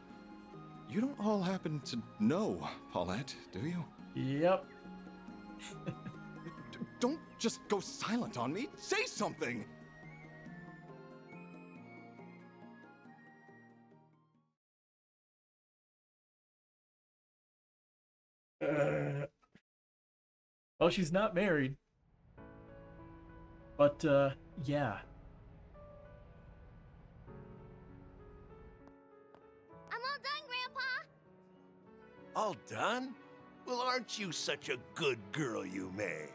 You don't all happen to know Paulette, do you? Yep. Don't just go silent on me. Say something! Well, she's not married. But, yeah. I'm all done, Grandpa. All done? Well, aren't you such a good girl, Yume?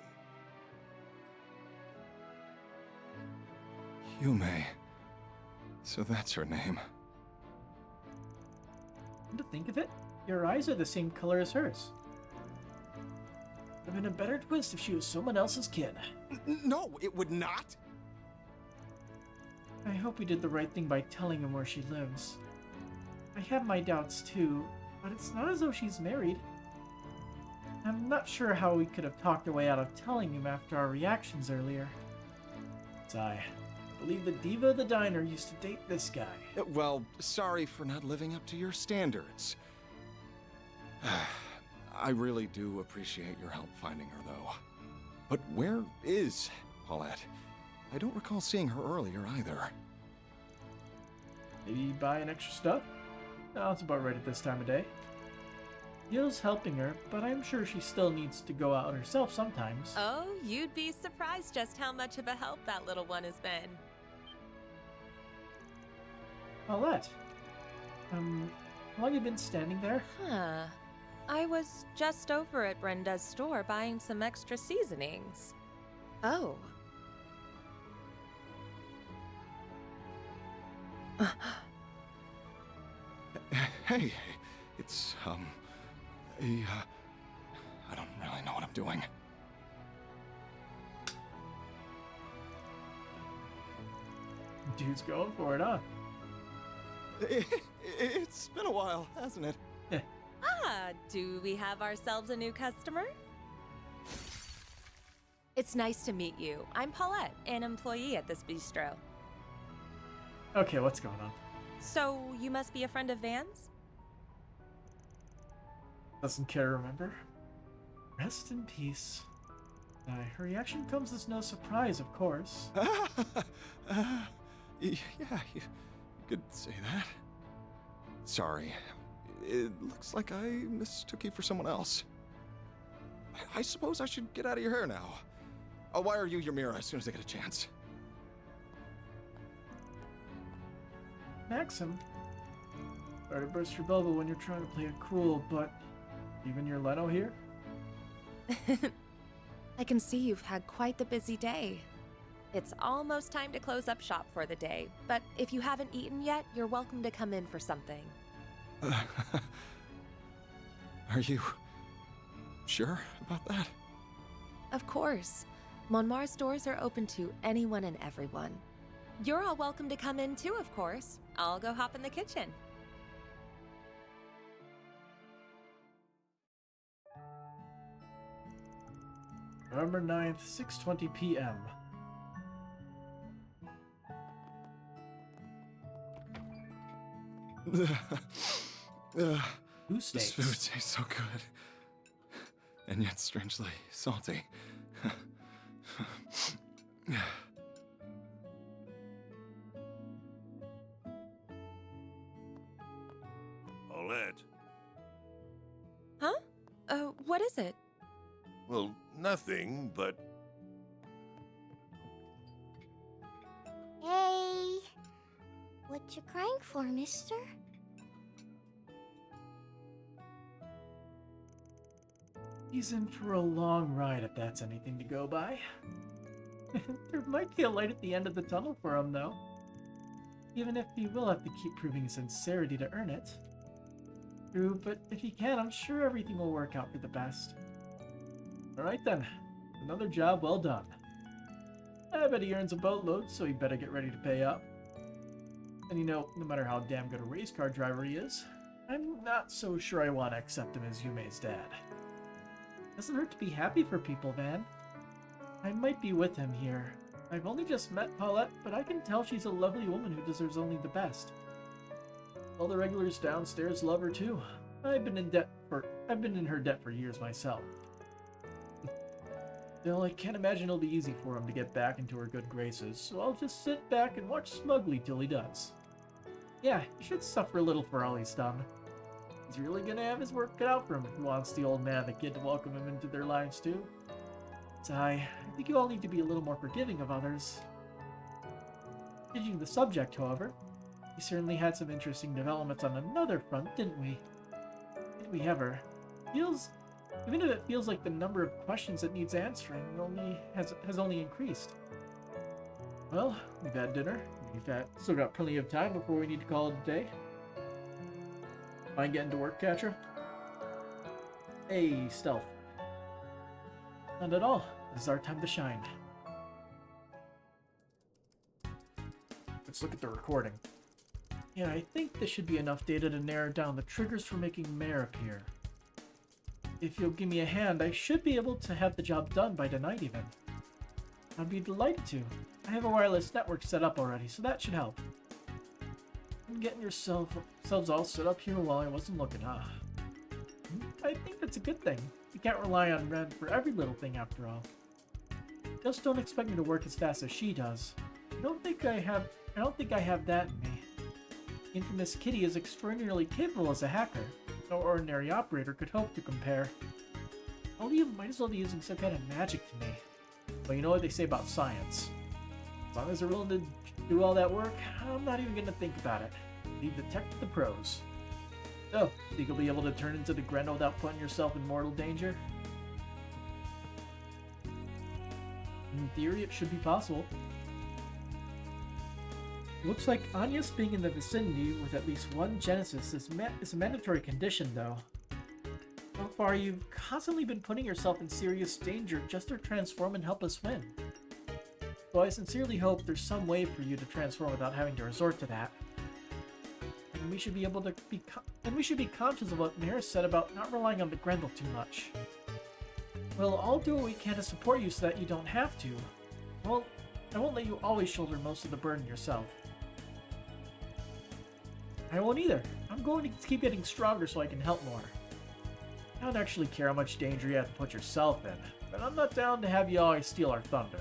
Yume. So that's her name. Come to think of it, your eyes are the same color as hers. Would have been a better twist if she was someone else's kid. No, it would not! I hope we did the right thing by telling him where she lives. I have my doubts too, but it's not as though she's married. I'm not sure how we could have talked our way out of telling him after our reactions earlier. I believe the diva of the diner used to date this guy. Well, sorry for not living up to your standards. I really do appreciate your help finding her, though. But where is Paulette? I don't recall seeing her earlier, either. Maybe buying extra stuff? No, it's about right at this time of day. Gil's helping her, but I'm sure she still needs to go out herself sometimes. Oh, you'd be surprised just how much of a help that little one has been. Paulette, how long you been standing there? Huh. I was just over at Brenda's store buying some extra seasonings. Oh. Hey, it's, I don't really know what I'm doing. Dude's going for it, huh? It's been a while, hasn't it? Ah, do we have ourselves a new customer? It's nice to meet you. I'm Paulette, an employee at this bistro. Okay, what's going on? So, you must be a friend of Van's? Doesn't care, remember? Rest in peace. Her reaction comes as no surprise, of course. Yeah, you could say that. Sorry. it looks like I mistook you for someone else. I suppose I should get out of your hair now. I'll wire you your mirror as soon as I get a chance. Maxim, sorry to burst your bubble when you're trying to play it cool, but even your Leno here? I can see you've had quite the busy day. It's almost time to close up shop for the day, but if you haven't eaten yet, you're welcome to come in for something. Are you sure about that? Of course. Monmar's doors are open to anyone and everyone. You're all welcome to come in too, of course. I'll go hop in the kitchen. November 9th, 6:20 p.m. Goose This steaks. food tastes so good. And yet strangely salty. Paulette. Huh? What is it? Well, nothing, but... Hey, what you crying for, mister? He's in for a long ride if that's anything to go by. There might be a light at the end of the tunnel for him, though. Even if he will have to keep proving his sincerity to earn it. True, but if he can, I'm sure everything will work out for the best. Alright then, another job well done. I bet he earns a boatload, so he better get ready to pay up. And you know, no matter how damn good a race car driver he is, I'm not so sure I want to accept him as Yume's dad. Doesn't hurt to be happy for people, Van. I might be with him here. I've only just met Paulette, but I can tell she's a lovely woman who deserves only the best. All the regulars downstairs love her too. I've been in her debt for years myself. Still, I can't imagine it'll be easy for him to get back into her good graces, so I'll just sit back and watch smugly till he does. Yeah, he should suffer a little for all he's done. He's really gonna have his work cut out for him if he wants the old man and the kid to welcome him into their lives too. I think you all need to be a little more forgiving of others. Changing the subject, however, we certainly had some interesting developments on another front, didn't we? Did we ever? Even if it feels like the number of questions that needs answering has only increased. Well, we've had dinner. Still got plenty of time before we need to call it a day. Mind getting to work, Catra? Hey, Stealth. Not at all. This is our time to shine. Let's look at the recording. Yeah, I think this should be enough data to narrow down the triggers for making Mare appear. If you'll give me a hand, I should be able to have the job done by tonight even. I'd be delighted to. I have a wireless network set up already, so that should help. And getting yourselves all set up here while I wasn't looking, huh? I think that's a good thing. You can't rely on Red for every little thing after all. Just don't expect me to work as fast as she does. I don't think I have that in me. Infamous Kitty is extraordinarily capable as a hacker. No ordinary operator could hope to compare. All you might as well be using some kind of magic to me. Well, you know what they say about science. As long as they're willing to do all that work, I'm not even gonna think about it. Leave the tech to the pros. So, think you'll be able to turn into the Grendel without putting yourself in mortal danger? In theory, it should be possible. It looks like Anya's being in the vicinity with at least one Genesis is a mandatory condition, though. So far, you've constantly been putting yourself in serious danger just to transform and help us win. So I sincerely hope there's some way for you to transform without having to resort to that. And we should be conscious of what Mare said about not relying on the Grendel too much. We'll all do what we can to support you so that you don't have to. Well, I won't let you always shoulder most of the burden yourself. I won't either. I'm going to keep getting stronger so I can help more. I don't actually care how much danger you have to put yourself in, but I'm not down to have you always steal our thunder.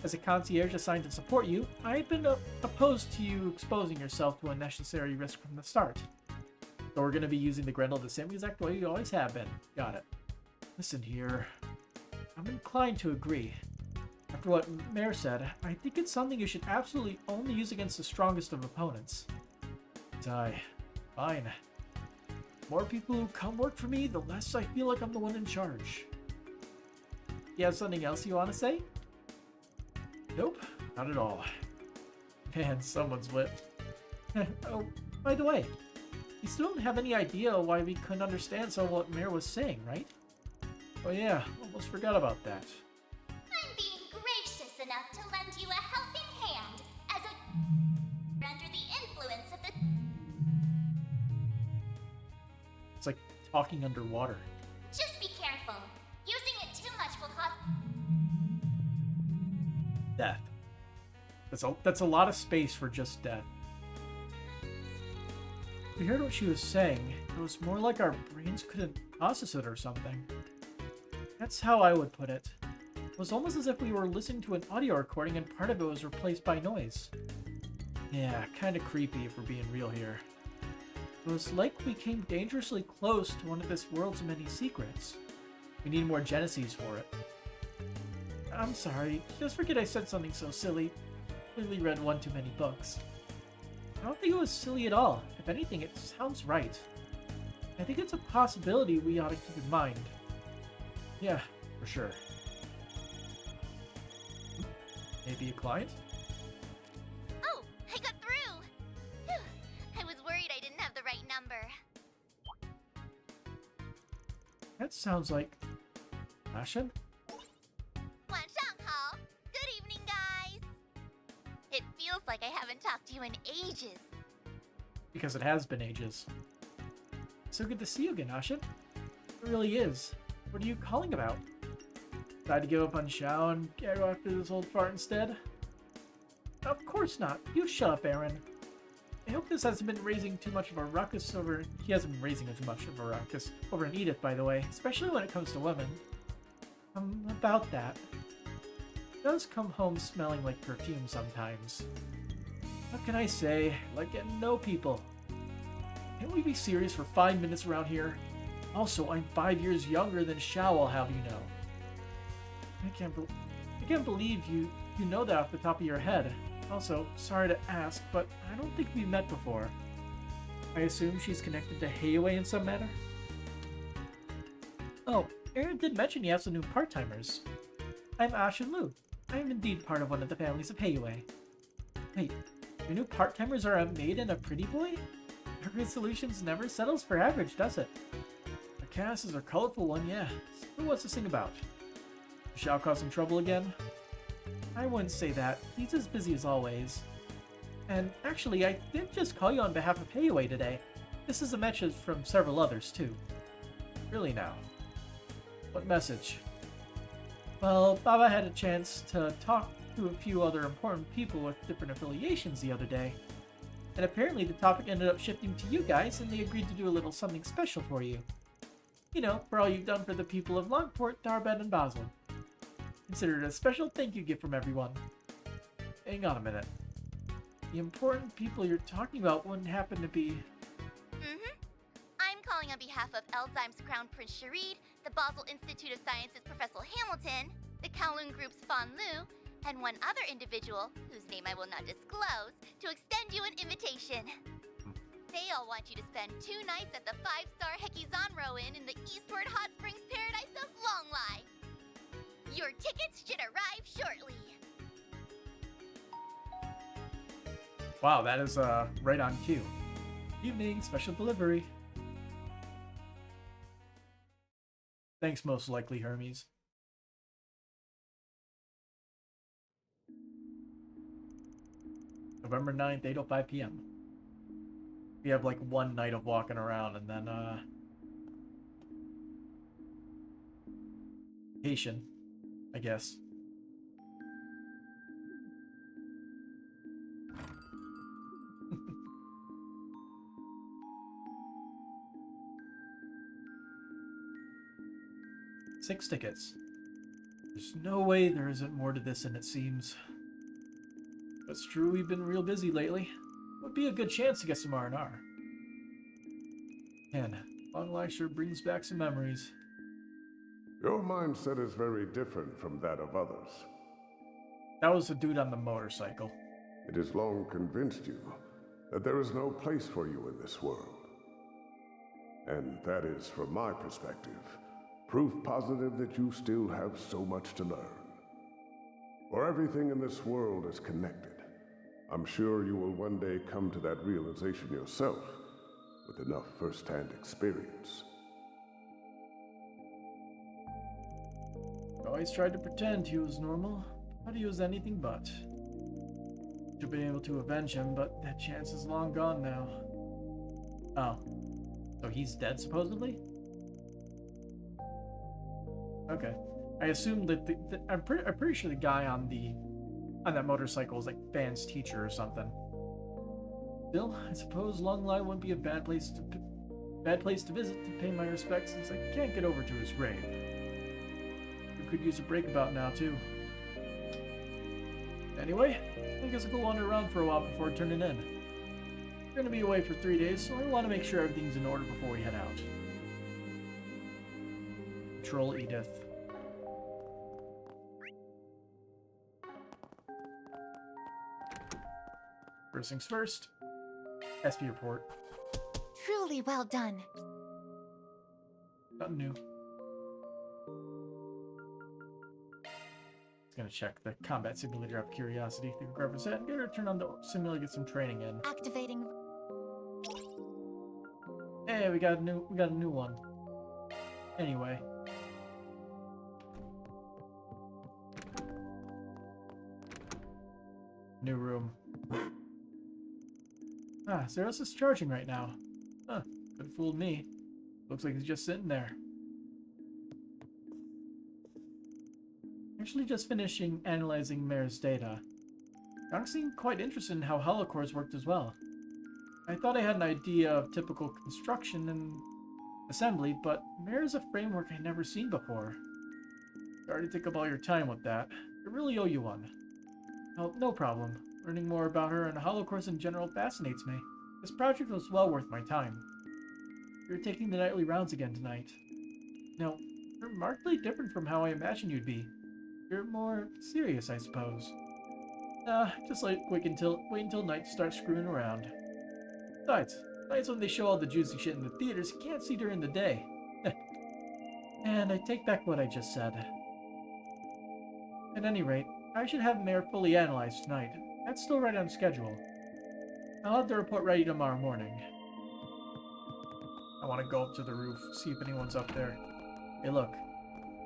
As a concierge assigned to support you, I've been opposed to you exposing yourself to unnecessary risk from the start. So we're gonna be using the Grendel the same exact way we always have been. Got it. Listen here. I'm inclined to agree. After what Mare said, I think it's something you should absolutely only use against the strongest of opponents. Fine. The more people who come work for me, the less I feel like I'm the one in charge. You have something else you want to say? Nope, not at all. Man, someone's whipped. Oh, by the way, you still don't have any idea why we couldn't understand some of what Mare was saying, right? Oh yeah, almost forgot about that. I'm being gracious enough to lend you a helping hand as a under the influence of the... It's like talking underwater. Just be careful. Using it too much will cause... Death. That's a lot of space for just death. We heard what she was saying. It was more like our brains couldn't process it or something. That's how I would put it. It was almost as if we were listening to an audio recording and part of it was replaced by noise. Yeah, kinda creepy if we're being real here. It was like we came dangerously close to one of this world's many secrets. We need more genesis for it. I'm sorry, just forget I said something so silly. Clearly read one too many books. I don't think it was silly at all. If anything, it sounds right. I think it's a possibility we ought to keep in mind. Yeah, for sure. Maybe a client? Oh, I got through! Whew. I was worried I didn't have the right number. That sounds like... Ashen? 晚上好. Good evening, guys! It feels like I haven't talked to you in ages. Because it has been ages. So good to see you again, Ashen. It really is. What are you calling about? Decide to give up on Xiao and go after this old fart instead? Of course not. You shut up, Aaron. I hope this hasn't been raising too much of a ruckus over... He hasn't been raising too much of a ruckus over an Edith, by the way. Especially when it comes to women. About that. She does come home smelling like perfume sometimes. What can I say? I like getting to know people. Can't we be serious for 5 minutes around here? Also, I'm 5 years younger than Xiao, I'll have you know. I can't believe you know that off the top of your head. Also, sorry to ask, but I don't think we've met before. I assume she's connected to Heiwei in some manner? Oh, Aaron did mention he has some new part-timers. I'm Ashen Lu. I am indeed part of one of the families of Heiwei. Wait, your new part-timers are a maid and a pretty boy? Average Solutions never settles for average, does it? The cast is a colorful one, yeah. So what's this thing about? Xiao cause some trouble again? I wouldn't say that. He's as busy as always. And actually, I didn't just call you on behalf of Heiwei today. This is a message from several others, too. Really now. What message? Well, Baba had a chance to talk to a few other important people with different affiliations the other day. And apparently the topic ended up shifting to you guys, and they agreed to do a little something special for you. You know, for all you've done for the people of Longport, Darbet, and Basel. Consider it a special thank you gift from everyone. Hang on a minute. The important people you're talking about wouldn't happen to be... I'm calling on behalf of Elzheim's Crown Prince Sharid, the Basel Institute of Sciences Professor Hamilton, the Kowloon Group's Fan Lu, and one other individual, whose name I will not disclose, to extend you an invitation. They all want you to spend 2 nights at the 5-star Hekizanro Inn in the Eastward Hot Springs paradise of Longlai. Your tickets should arrive shortly. Wow, that is right on cue. Evening, special delivery. Thanks, most likely, Hermes. November 9th, 8:05 p.m. We have like one night of walking around and then vacation, I guess. Six tickets. There's no way there isn't more to this than it seems. But it's true we've been real busy lately. Would be a good chance to get some R&R. Man, long life sure brings back some memories. Your mindset is very different from that of others. That was the dude on the motorcycle. It has long convinced you that there is no place for you in this world. And that is, from my perspective, proof positive that you still have so much to learn. For everything in this world is connected. I'm sure you will one day come to that realization yourself, with enough first-hand experience. Always tried to pretend he was normal, but he was anything but. Should have been able to avenge him, but that chance is long gone now. Oh. So he's dead, supposedly? Okay. I assumed that I'm pretty sure the guy on that motorcycle is like Van's teacher or something. Still, I suppose Long Lie wouldn't be a bad place to visit to pay my respects, since I can't get over to his grave. We could use a break about now too. Anyway, I guess I'll go wander around for a while before turning in. We're gonna be away for 3 days, so I want to make sure everything's in order before we head out. Control Edith. First things first, SP report. Truly well done. Nothing new. Just gonna check the combat simulator out of curiosity. If we can grab a set and get her turned on the simulator, get some training in. Activating. Hey, we got a new one. Anyway. New room. Ah, Zeros is charging right now. Huh, could have fooled me. Looks like he's just sitting there. Actually just finishing analyzing Mare's data. I seemed quite interested in how holocores worked as well. I thought I had an idea of typical construction and assembly, but Mare's a framework I'd never seen before. Sorry to take up all your time with that. I really owe you one. Oh, no problem. Learning more about her and holocores in general fascinates me. This project was well worth my time. You're taking the nightly rounds again tonight. Now, you're markedly different from how I imagined you'd be. You're more serious, I suppose. Just like wait until night to start screwing around. Besides, nights when they show all the juicy shit in the theaters, you can't see during the day. And I take back what I just said. At any rate, I should have Mare fully analyzed tonight. That's still right on schedule. I'll have the report ready tomorrow morning. I want to go up to the roof, see if anyone's up there. Hey look,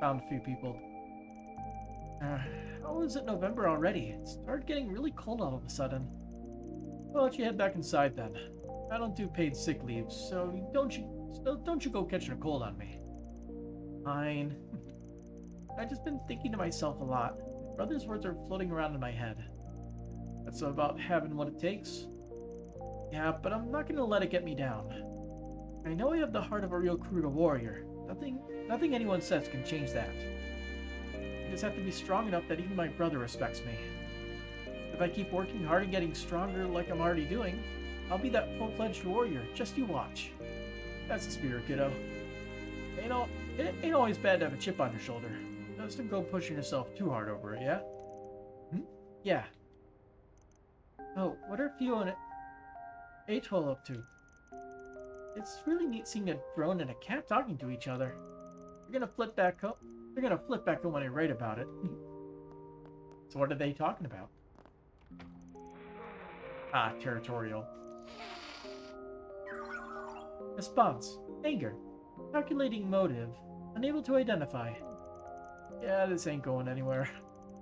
found a few people. How is it November already? It started getting really cold all of a sudden. Well, let you head back inside then. I don't do paid sick leave, so don't you go catching a cold on me. Fine. I've just been thinking to myself a lot. My brother's words are floating around in my head. That's about having what it takes. Yeah, but I'm not gonna let it get me down. I know I have the heart of a real Kuruda warrior. Nothing anyone says can change that. I just have to be strong enough that even my brother respects me. If I keep working hard and getting stronger like I'm already doing, I'll be that full-fledged warrior. Just you watch. That's the spirit, kiddo. You know, it ain't always bad to have a chip on your shoulder. Just don't go pushing yourself too hard over it, yeah? Yeah. Oh, what are Theo and Atoll up to? It's really neat seeing a drone and a cat talking to each other. They're gonna flip back home when I write about it. So what are they talking about? Ah, territorial. Response. Anger. Calculating motive. Unable to identify. Yeah, this ain't going anywhere.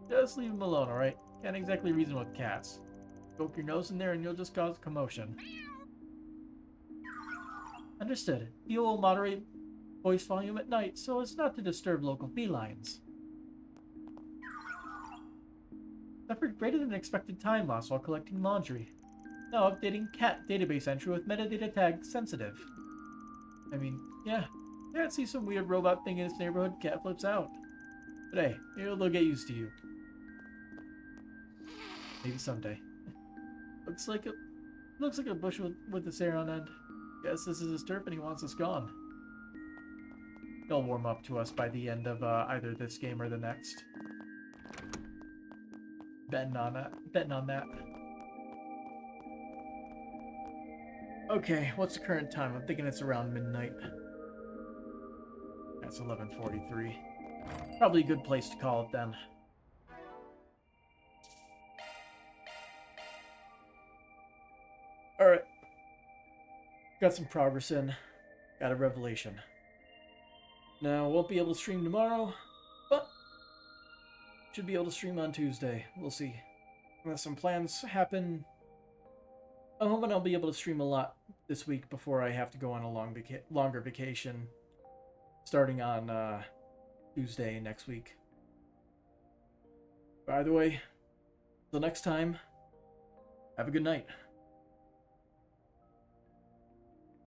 Just leave them alone, alright? Can't exactly reason with cats. Poke your nose in there and you'll just cause commotion. Understood. You will moderate voice volume at night so as not to disturb local felines. Suffered greater than expected time loss while collecting laundry. Now updating cat database entry with metadata tag sensitive. I mean, yeah. Cat sees some weird robot thing in its neighborhood, cat flips out. But hey, maybe they'll get used to you. Maybe someday. Looks like a bush with its hair on end. Guess this is his turf and he wants us gone. He'll warm up to us by the end of either this game or the next. Betting on that. Betting on that. Okay, what's the current time? I'm thinking it's around midnight. That's 11:43. Probably a good place to call it then. Alright. Got some progress in. Got a revelation. Now, won't be able to stream tomorrow, but should be able to stream on Tuesday. We'll see. Unless some plans happen. I'm hoping I'll be able to stream a lot this week before I have to go on a longer vacation. Starting on Tuesday next week. By the way, till next time, have a good night.